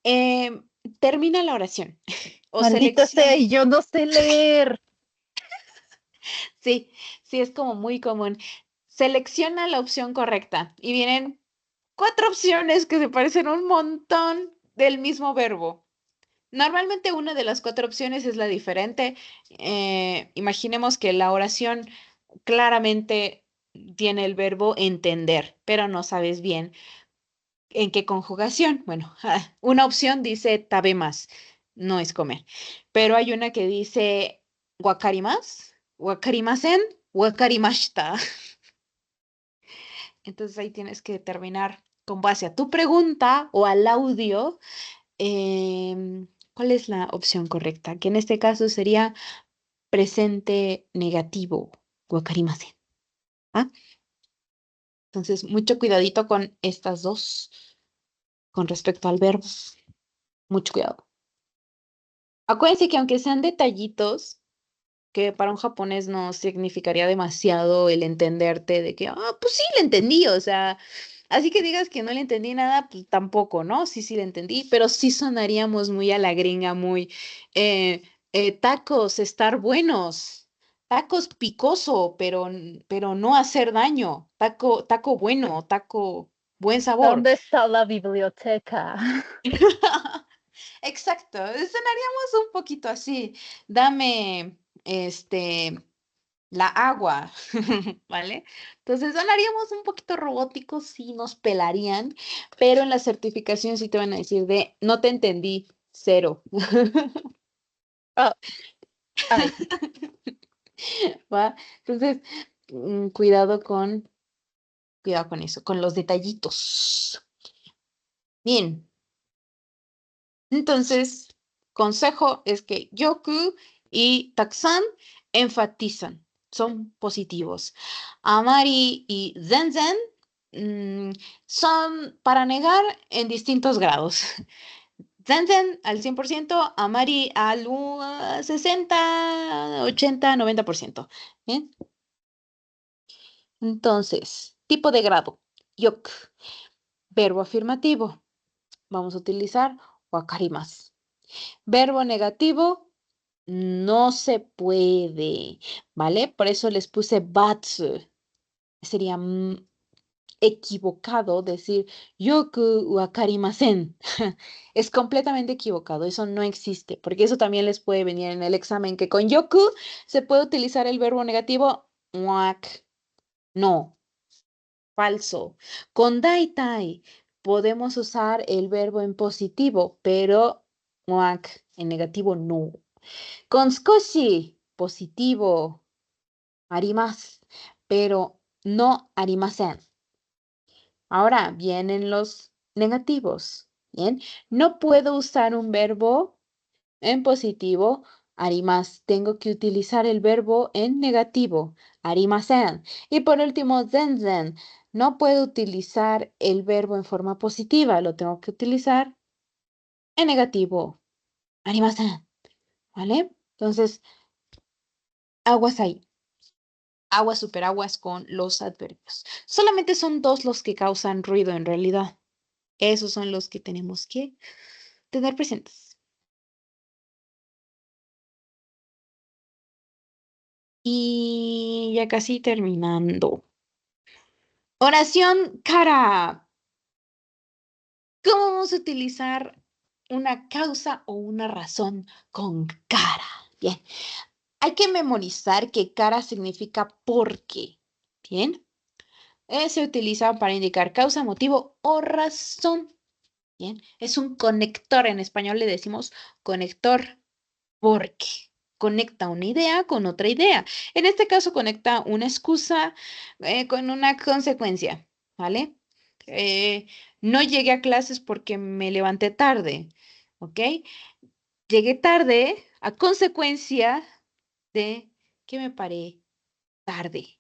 em, termina la oración o Maldita sea, selecciona. y yo no sé leer. Sí, sí, es como muy común. Selecciona la opción correcta y vienen cuatro opciones que se parecen un montón del mismo verbo. Normalmente una de las cuatro opciones es la diferente. Imaginemos que la oración claramente tiene el verbo entender, pero no sabes bien en qué conjugación. Bueno, una opción dice tabemas, no es comer, pero hay una que dice wakarimas, wakarimasen, wakarimashita. Entonces ahí tienes que determinar con base a tu pregunta o al audio cuál es la opción correcta, que en este caso sería presente negativo, wakarimasen. ¿Ah? Entonces, mucho cuidadito con estas dos con respecto al verbo. Mucho cuidado. Acuérdense que aunque sean detallitos, que para un japonés no significaría demasiado el entenderte de que, pues sí, le entendí, o sea, así que digas que no le entendí nada, pues tampoco, ¿no? Sí, sí le entendí, pero sí sonaríamos muy a la gringa, muy, eh, tacos, estar buenos, tacos picoso, pero no hacer daño, taco bueno, taco buen sabor. ¿Dónde está la biblioteca? Exacto, sonaríamos un poquito así. Dame, la agua, ¿vale? Entonces sonaríamos un poquito robóticos, sí nos pelarían, pero en la certificación sí te van a decir de, no te entendí, cero, Oh, ay, ¿va? Entonces, cuidado con eso, con los detallitos. Bien, entonces, consejo es que yoku y takusan enfatizan, son positivos. Amari y zenzen son para negar en distintos grados. Zenzen al 100%, Amari al 60, 80, 90%. ¿Bien? Entonces, tipo de grado. Yok. Verbo afirmativo. Vamos a utilizar wakarimasu. Verbo negativo, no se puede, ¿vale? Por eso les puse batsu. Sería equivocado decir yoku wakarimasen. Es completamente equivocado, eso no existe, porque eso también les puede venir en el examen, que con yoku se puede utilizar el verbo negativo wak. No, falso. Con daitai podemos usar el verbo en positivo, pero wak en negativo no. Con skoshi, positivo, arimasu, pero no arimasen. Ahora vienen los negativos. Bien, no puedo usar un verbo en positivo, arimas. Tengo que utilizar el verbo en negativo, arimasen. Y por último, zenzen. No puedo utilizar el verbo en forma positiva, lo tengo que utilizar en negativo, arimasen. ¿Vale? Entonces, aguas ahí. Aguas, superaguas con los adverbios. Solamente son dos los que causan ruido en realidad. Esos son los que tenemos que tener presentes. Y ya casi terminando. Oración cara. ¿Cómo vamos a utilizar una causa o una razón con cara? Bien, hay que memorizar que cara significa por qué. Bien, se utiliza para indicar causa, motivo o razón. Bien, es un conector. En español le decimos conector porque conecta una idea con otra idea. En este caso, conecta una excusa con una consecuencia, ¿vale? Eh, no llegué a clases porque me levanté tarde, ¿ok? Llegué tarde a consecuencia de que me paré tarde,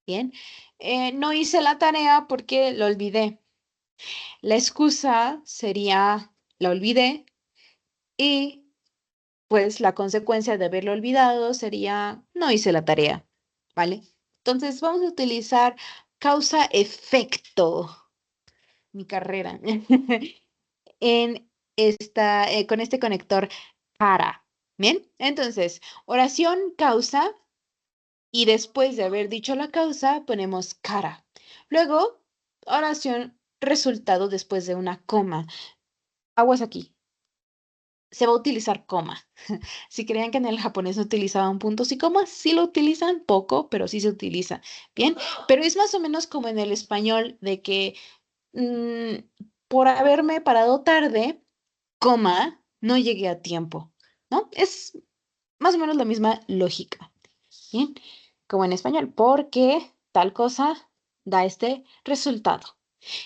¿bien? No hice la tarea porque lo olvidé. La excusa sería, la olvidé y pues la consecuencia de haberlo olvidado sería no hice la tarea, ¿vale? Entonces vamos a utilizar causa-efecto, mi carrera, en con este conector para. Bien, entonces, oración causa y después de haber dicho la causa ponemos cara. Luego, oración resultado después de una coma. Aguas aquí. Se va a utilizar coma. Si creían que en el japonés no utilizaban puntos y comas, sí lo utilizan poco, pero sí se utiliza. Bien, pero es más o menos como en el español de que mm, por haberme parado tarde, coma, no llegué a tiempo, ¿no? Es más o menos la misma lógica. Bien, como en español, porque tal cosa da este resultado.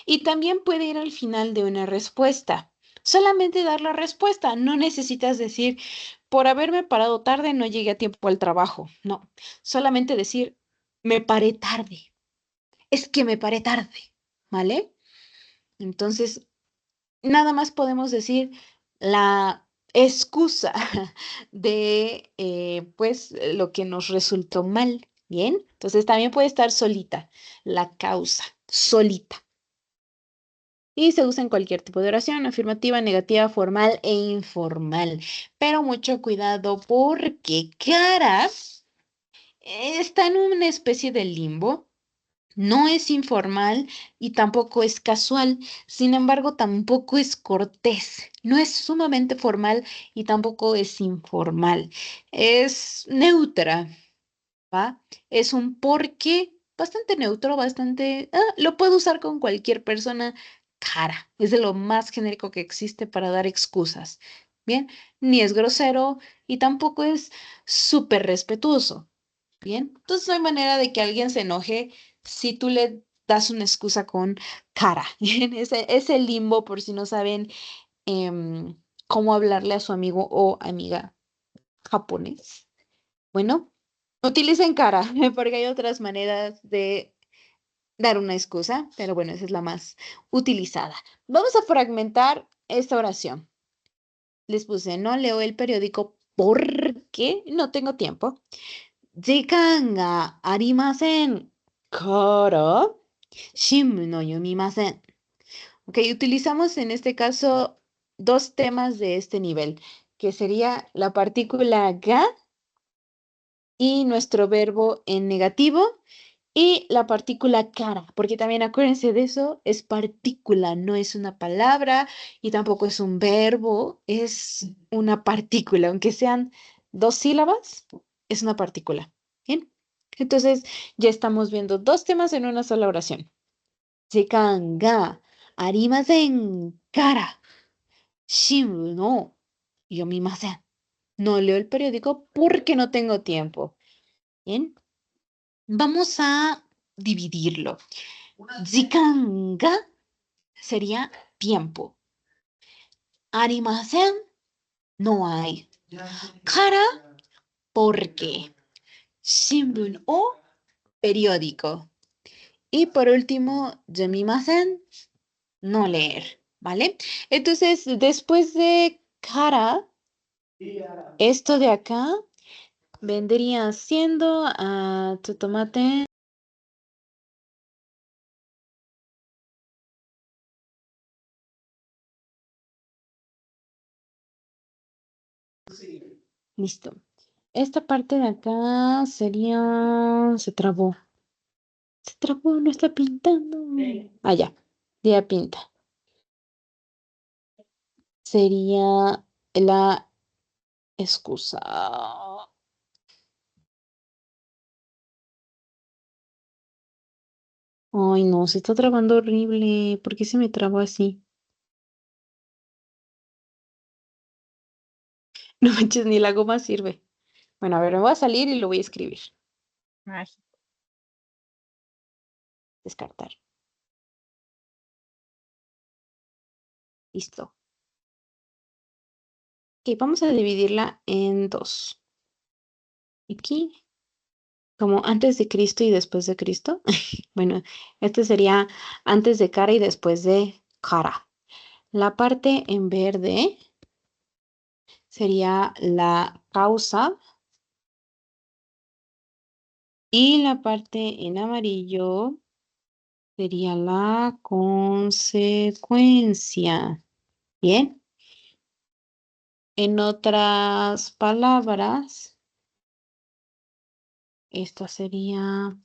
Y también puede ir al final de una respuesta. Solamente dar la respuesta. No necesitas decir, por haberme parado tarde no llegué a tiempo al trabajo. No, solamente decir, me paré tarde. Es que me paré tarde. ¿Vale? Entonces, nada más podemos decir la excusa de, pues, lo que nos resultó mal, ¿bien? Entonces también puede estar solita, la causa, solita. Y se usa en cualquier tipo de oración, afirmativa, negativa, formal e informal. Pero mucho cuidado porque cara está en una especie de limbo. No es informal y tampoco es casual. Sin embargo, tampoco es cortés. No es sumamente formal y tampoco es informal. Es neutra, ¿va? Es un porque bastante neutro, bastante... lo puedo usar con cualquier persona cara. Es de lo más genérico que existe para dar excusas. Bien, ni es grosero y tampoco es súper respetuoso. Bien, entonces no hay manera de que alguien se enoje si tú le das una excusa con cara. Bien, ese limbo, por si no saben cómo hablarle a su amigo o amiga japonés. Bueno, utilicen cara, porque hay otras maneras de dar una excusa, pero bueno, esa es la más utilizada. Vamos a fragmentar esta oración. Les puse, no leo el periódico porque no tengo tiempo. 時間がありませんから新聞を読みません. Ok, utilizamos en este caso dos temas de este nivel, que sería la partícula ga y nuestro verbo en negativo y la partícula cara, porque también acuérdense de eso, es partícula, no es una palabra y tampoco es un verbo, es una partícula, aunque sean dos sílabas, es una partícula. Bien, entonces ya estamos viendo dos temas en una sola oración. 時間がありませんから、新聞を読みません. No leo el periódico porque no tengo tiempo. Bien, vamos a dividirlo. 時間が sería tiempo. ありません no hay. から porque. 新聞 o periódico. Y por último, 読みません no leer, ¿vale? Entonces, después de cara, esto de acá vendría siendo tu tomate. Listo. Esta parte de acá sería... Se trabó. Se trabó, no está pintando. Ah, ya pinta. Sería la excusa. Ay, no, se está trabando horrible. ¿Por qué se me trabó así? No manches, ni la goma sirve. Bueno, a ver, me voy a salir y lo voy a escribir. Mágico. Descartar. Listo. Ok, vamos a dividirla en dos. Aquí, como antes de Cristo y después de Cristo. Bueno, este sería antes de cara y después de cara. La parte en verde sería la causa y la parte en amarillo sería la consecuencia. Bien. En otras palabras, esta sería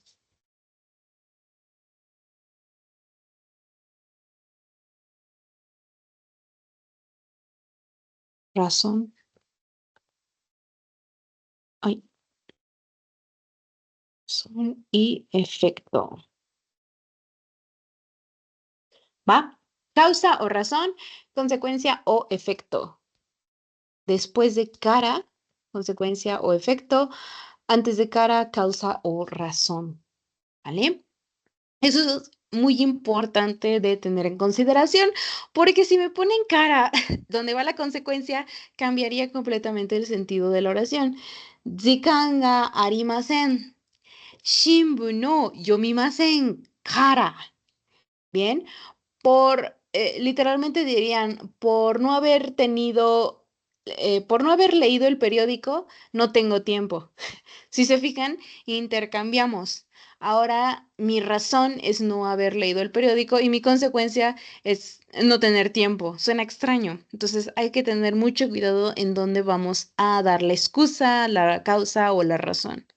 razón. Ay, razón y efecto. ¿Va? Causa o razón, consecuencia o efecto. Después de cara, consecuencia o efecto. Antes de cara, causa o razón. ¿Vale? Eso es muy importante de tener en consideración, porque si me ponen cara donde va la consecuencia, cambiaría completamente el sentido de la oración. 時間がありません. 新聞を読みませんから. Bien, literalmente dirían, por no haber tenido por no haber leído el periódico, no tengo tiempo. Si se fijan, intercambiamos. Ahora mi razón es no haber leído el periódico y mi consecuencia es no tener tiempo. Suena extraño. Entonces hay que tener mucho cuidado en dónde vamos a dar la excusa, la causa o la razón.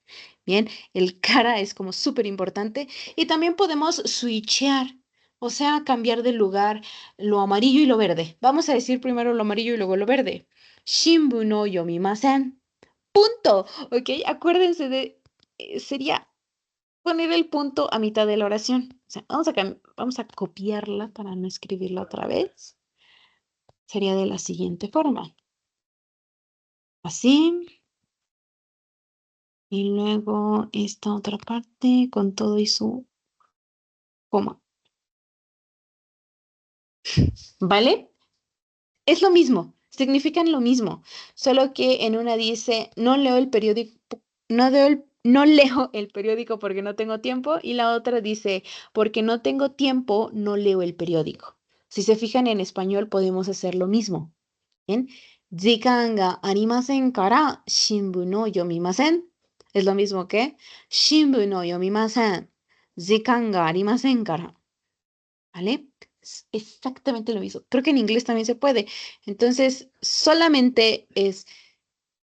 Bien, el cara es como súper importante y también podemos switchear, o sea, cambiar de lugar lo amarillo y lo verde. Vamos a decir primero lo amarillo y luego lo verde. Shinbu no yomimasen. Punto, ¿ok? Acuérdense de, sería poner el punto a mitad de la oración. O sea, vamos a copiarla para no escribirla otra vez. Sería de la siguiente forma. Así. Y luego esta otra parte con todo y su coma. ¿Vale? Es lo mismo, significan lo mismo, solo que en una dice, no leo el periódico, no leo el periódico porque no tengo tiempo, y la otra dice, porque no tengo tiempo, no leo el periódico. Si se fijan en español, podemos hacer lo mismo. ¿Bien? Jikan ga arimasen kara shinbu no yomimasen. Es lo mismo que shinbu no yomimasen. Jikan ga arimasen kara. ¿Vale? Es exactamente lo mismo. Creo que en inglés también se puede. Entonces, solamente es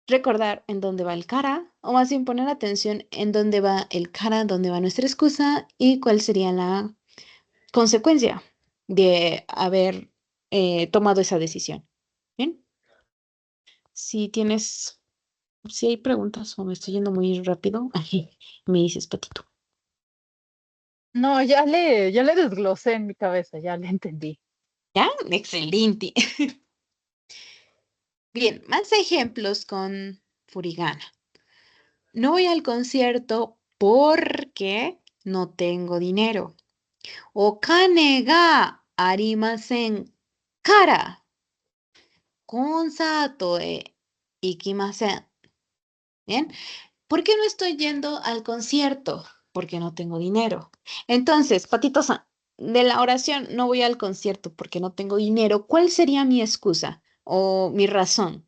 recordar en dónde va el cara, o más bien poner atención en dónde va el cara, dónde va nuestra excusa y cuál sería la consecuencia de haber tomado esa decisión. ¿Bien? Si tienes, si hay preguntas o me estoy yendo muy rápido, me dices, Patito. No, ya le desglosé en mi cabeza, ya le entendí. ¿Ya? Excelente. Bien, más ejemplos con furigana. No voy al concierto porque no tengo dinero. Okane ga arimasen kara konsato e ikimasen. Bien, ¿por qué no estoy yendo al concierto? Porque no tengo dinero. Entonces, Patito San, de la oración no voy al concierto porque no tengo dinero, ¿cuál sería mi excusa o mi razón?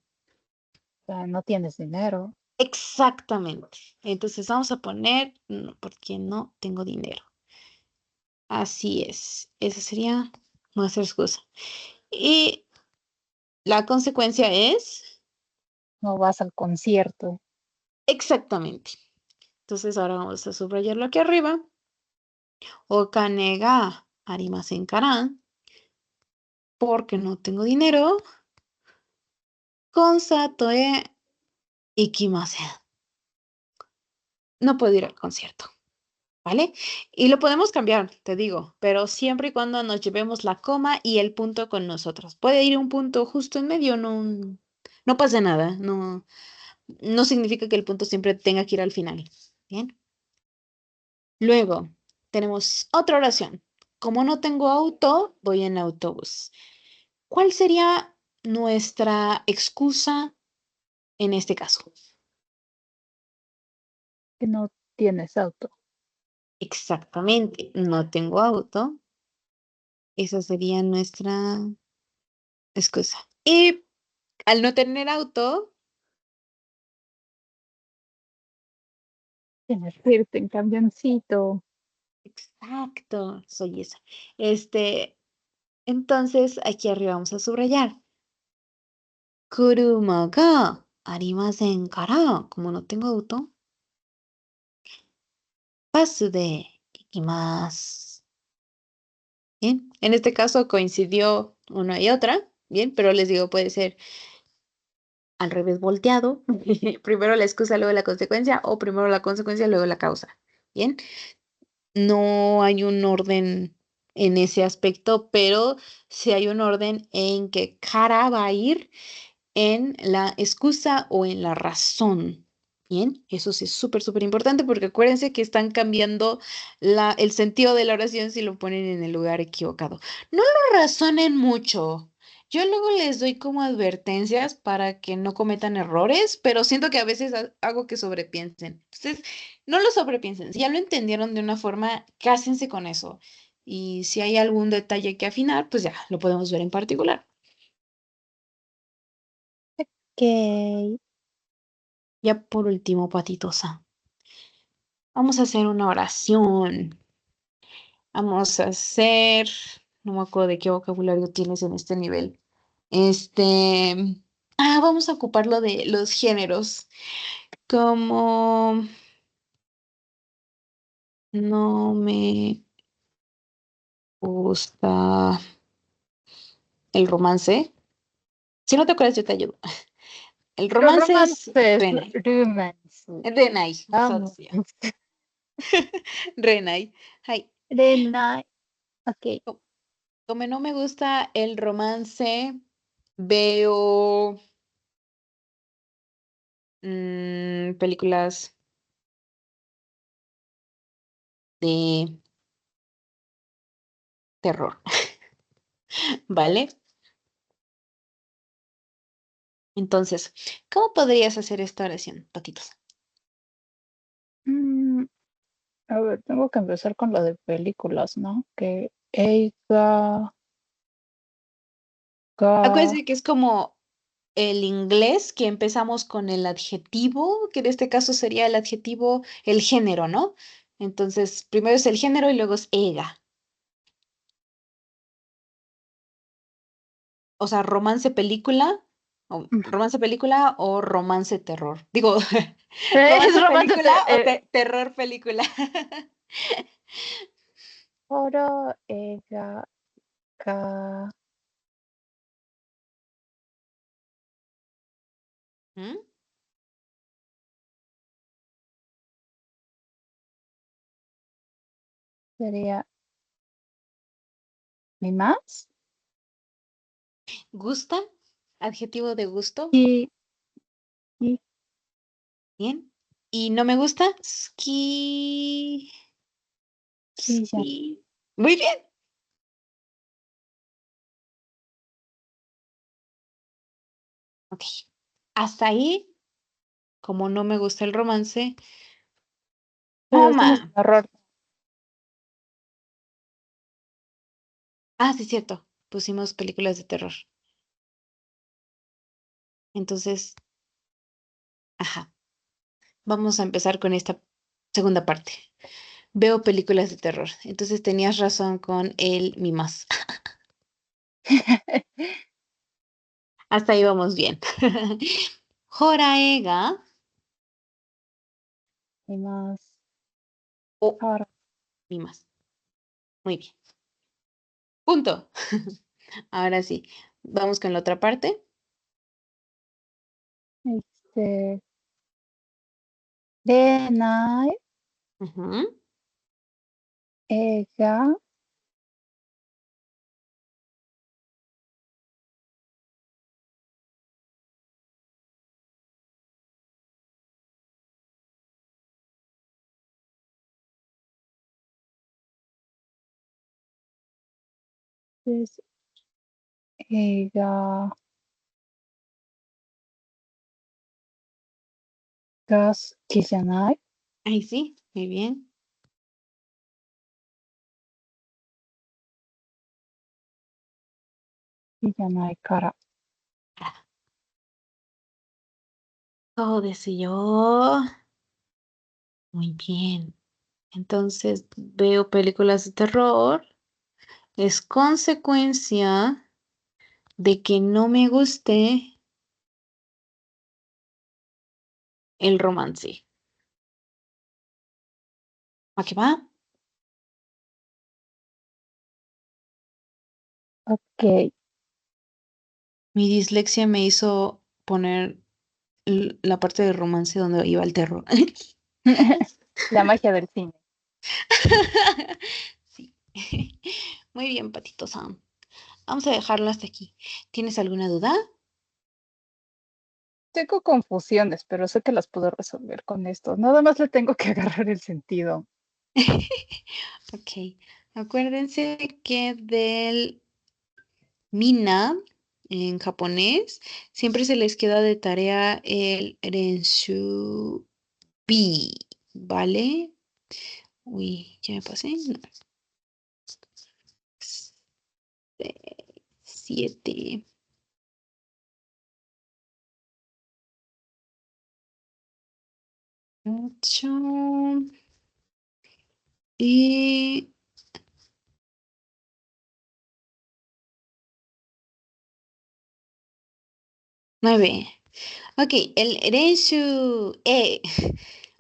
O sea, no tienes dinero. Exactamente. Entonces vamos a poner porque no tengo dinero. Así es. Esa sería nuestra excusa. Y la consecuencia es No vas al concierto. exactamente. Entonces ahora vamos a subrayarlo aquí arriba. Okane ga arimasen kara, porque no tengo dinero. Konsato e ikimasen. No puedo ir al concierto. ¿Vale? Y lo podemos cambiar, te digo, pero siempre y cuando nos llevemos la coma y el punto con nosotros. Puede ir un punto justo en medio, no, no pasa nada, no, no significa que el punto siempre tenga que ir al final. Bien. Luego, tenemos otra oración. Como no tengo auto, voy en autobús. ¿Cuál sería nuestra excusa en este caso? Que no tienes auto. Exactamente, no tengo auto. Esa sería nuestra excusa. Y al no tener auto, Tienes que irte en camioncito. exacto, soy esa. Entonces aquí arriba vamos a subrayar. Kuruma ga arimasen kara, como no tengo auto, basu de ikimasu. Bien, en este caso coincidió una y otra, bien, pero les digo, puede ser al revés volteado, primero la excusa, luego la consecuencia, o primero la consecuencia, luego la causa. Bien, no hay un orden en ese aspecto, pero sí hay un orden en que cara va a ir en la excusa o en la razón. Bien, eso sí es súper, súper importante porque acuérdense que están cambiando el sentido de la oración si lo ponen en el lugar equivocado. No lo razonen mucho. Yo luego les doy como advertencias para que no cometan errores, pero siento que a veces hago que sobrepiensen. Entonces, no lo sobrepiensen. Si ya lo entendieron de una forma, cásense con eso. Y si hay algún detalle que afinar, pues ya lo podemos ver en particular. Ok. Ya por último, patitosa, vamos a hacer una oración. Vamos a hacer, no me acuerdo de qué vocabulario tienes en este nivel. Vamos a ocupar lo de los géneros. Como no me gusta el romance. Si no te acuerdas, yo te ayudo. El Los romance es romances. Renai. Romance. Renai, Vamos. Renai. Ay, Renai. Ok. como no me gusta el romance, veo películas de terror, ¿vale? Entonces, ¿cómo podrías hacer esta oración, patitos? Mm, a ver, tengo que empezar con lo de películas, ¿no? Que Eiga, Ga, Acuérdense que es como el inglés, que empezamos con el adjetivo, que en este caso sería el adjetivo, el género, ¿no? Entonces, primero es el género y luego es ega. O sea, romance película o romance terror. Digo, Es romance romance. película o terror película. Oro, Eiga, Ga, ¿Mm? sería mi más. ¿Gusta? Adjetivo de gusto. Y, y, Bien. ¿Y no me gusta? Ski. y ya. Ski. Muy bien. Ok. Hasta ahí, como no me gusta el romance, Pero estamos toma. en error. Ah, sí, cierto. Pusimos películas de terror. Entonces, ajá. Vamos a empezar con esta segunda parte. Veo películas de terror. Entonces tenías razón con el Mimas. Hasta ahí vamos bien. Joraega Mi más. o Ahora, Mimas. Muy bien. Punto. Ahora sí. Vamos con la otra parte. este, Renai, Ujú. Eiga, pues, Eiga, Gas, Kijanai, Ahí sí. Muy bien. Kijanai Kara. Todo decidió. Muy bien. Entonces veo películas de terror. Es consecuencia de que no me guste el romance. ¿A qué va? Ok. Mi dislexia me hizo poner la parte de romance donde iba el terror. La magia del cine. Sí. Muy bien, Patito Sam. Vamos a dejarlo hasta aquí. ¿Tienes alguna duda? Tengo confusiones, pero sé que las puedo resolver con esto. Nada más le tengo que agarrar el sentido. Ok. Acuérdense que del Mina en japonés siempre se les queda de tarea el Renshubi, ¿vale? Uy, ya me pasé. No. 7. 8 y 9. Ok, el Renshu E.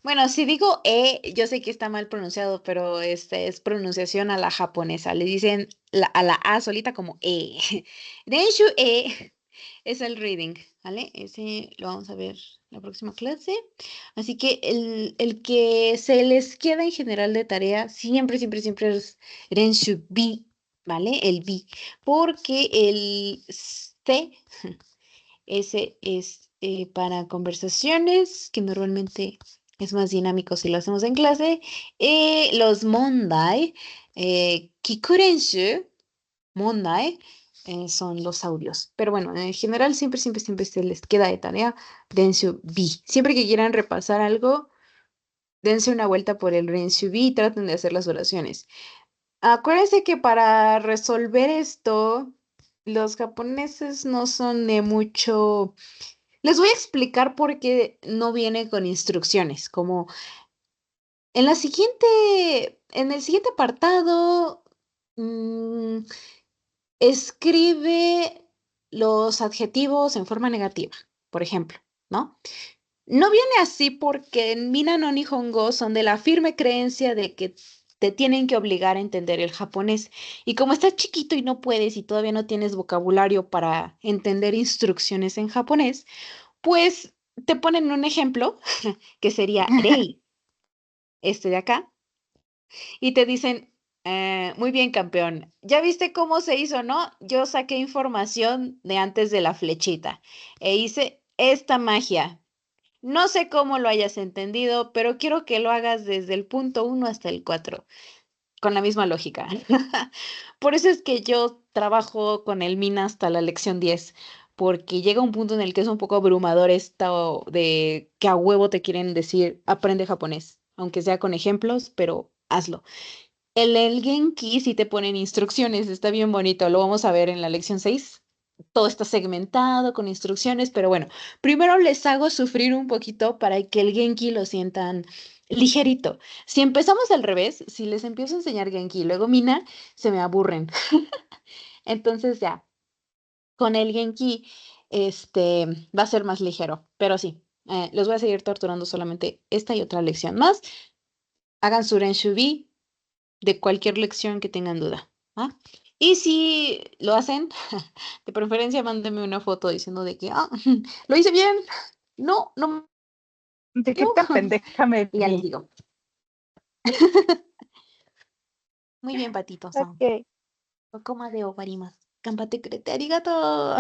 Bueno, si digo E, yo sé que está mal pronunciado, pero este es pronunciación a la japonesa. Le dicen a la A solita como E. Renshu E es el reading, ¿vale? Ese lo vamos a ver la próxima clase. Así que el que se les queda en general de tarea siempre, siempre, siempre es Renshu B, ¿vale? El B. Porque el C ese es para conversaciones, que normalmente es más dinámico si lo hacemos en clase. Los mondai, kikurenshu, mondai, son los audios. Pero bueno, en general siempre, siempre, siempre se les queda de tarea Renshu B. Siempre que quieran repasar algo, dense una vuelta por el Renshu B y traten de hacer las oraciones. Acuérdense que para resolver esto, los japoneses no son de mucho. Les voy a explicar por qué no viene con instrucciones, como en el siguiente apartado, mm, escribe los adjetivos en forma negativa, por ejemplo, ¿no? No viene así porque en Mina no Nihongo son de la firme creencia de que te tienen que obligar a entender el japonés. Y como estás chiquito y no puedes y todavía no tienes vocabulario para entender instrucciones en japonés, pues te ponen un ejemplo que sería Rei, este de acá, y te dicen, muy bien, campeón, ¿ya viste cómo se hizo, no? Yo saqué información de antes de la flechita e hice esta magia. No sé cómo lo hayas entendido, pero quiero que lo hagas desde el punto 1 hasta el 4 con la misma lógica. Por eso es que yo trabajo con el MINA hasta la lección 10, porque llega un punto en el que es un poco abrumador esto de que a huevo te quieren decir, aprende japonés, aunque sea con ejemplos, pero hazlo. El Genki sí te ponen instrucciones, está bien bonito, lo vamos a ver en la lección 6. Todo está segmentado con instrucciones, pero bueno, primero les hago sufrir un poquito para que el Genki lo sientan ligerito. Si empezamos al revés, si les empiezo a enseñar Genki y luego Mina, se me aburren. Entonces ya, con el Genki, va a ser más ligero, pero sí, los voy a seguir torturando solamente esta y otra lección más. Hagan su Renshubi de cualquier lección que tengan duda. ¿Ah? Y si lo hacen, de preferencia mándenme una foto diciendo de que lo hice bien. No, no. ¿De qué tan pendeja me Y ya les vi? digo. Muy bien, patito-san. Ok, Coma de ovarimas. Campate crete arigato.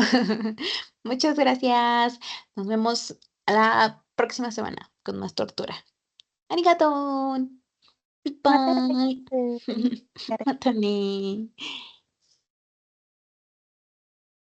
Muchas gracias. Nos vemos a la próxima semana con más tortura. Arigato. Goodbye. matarte. Matane.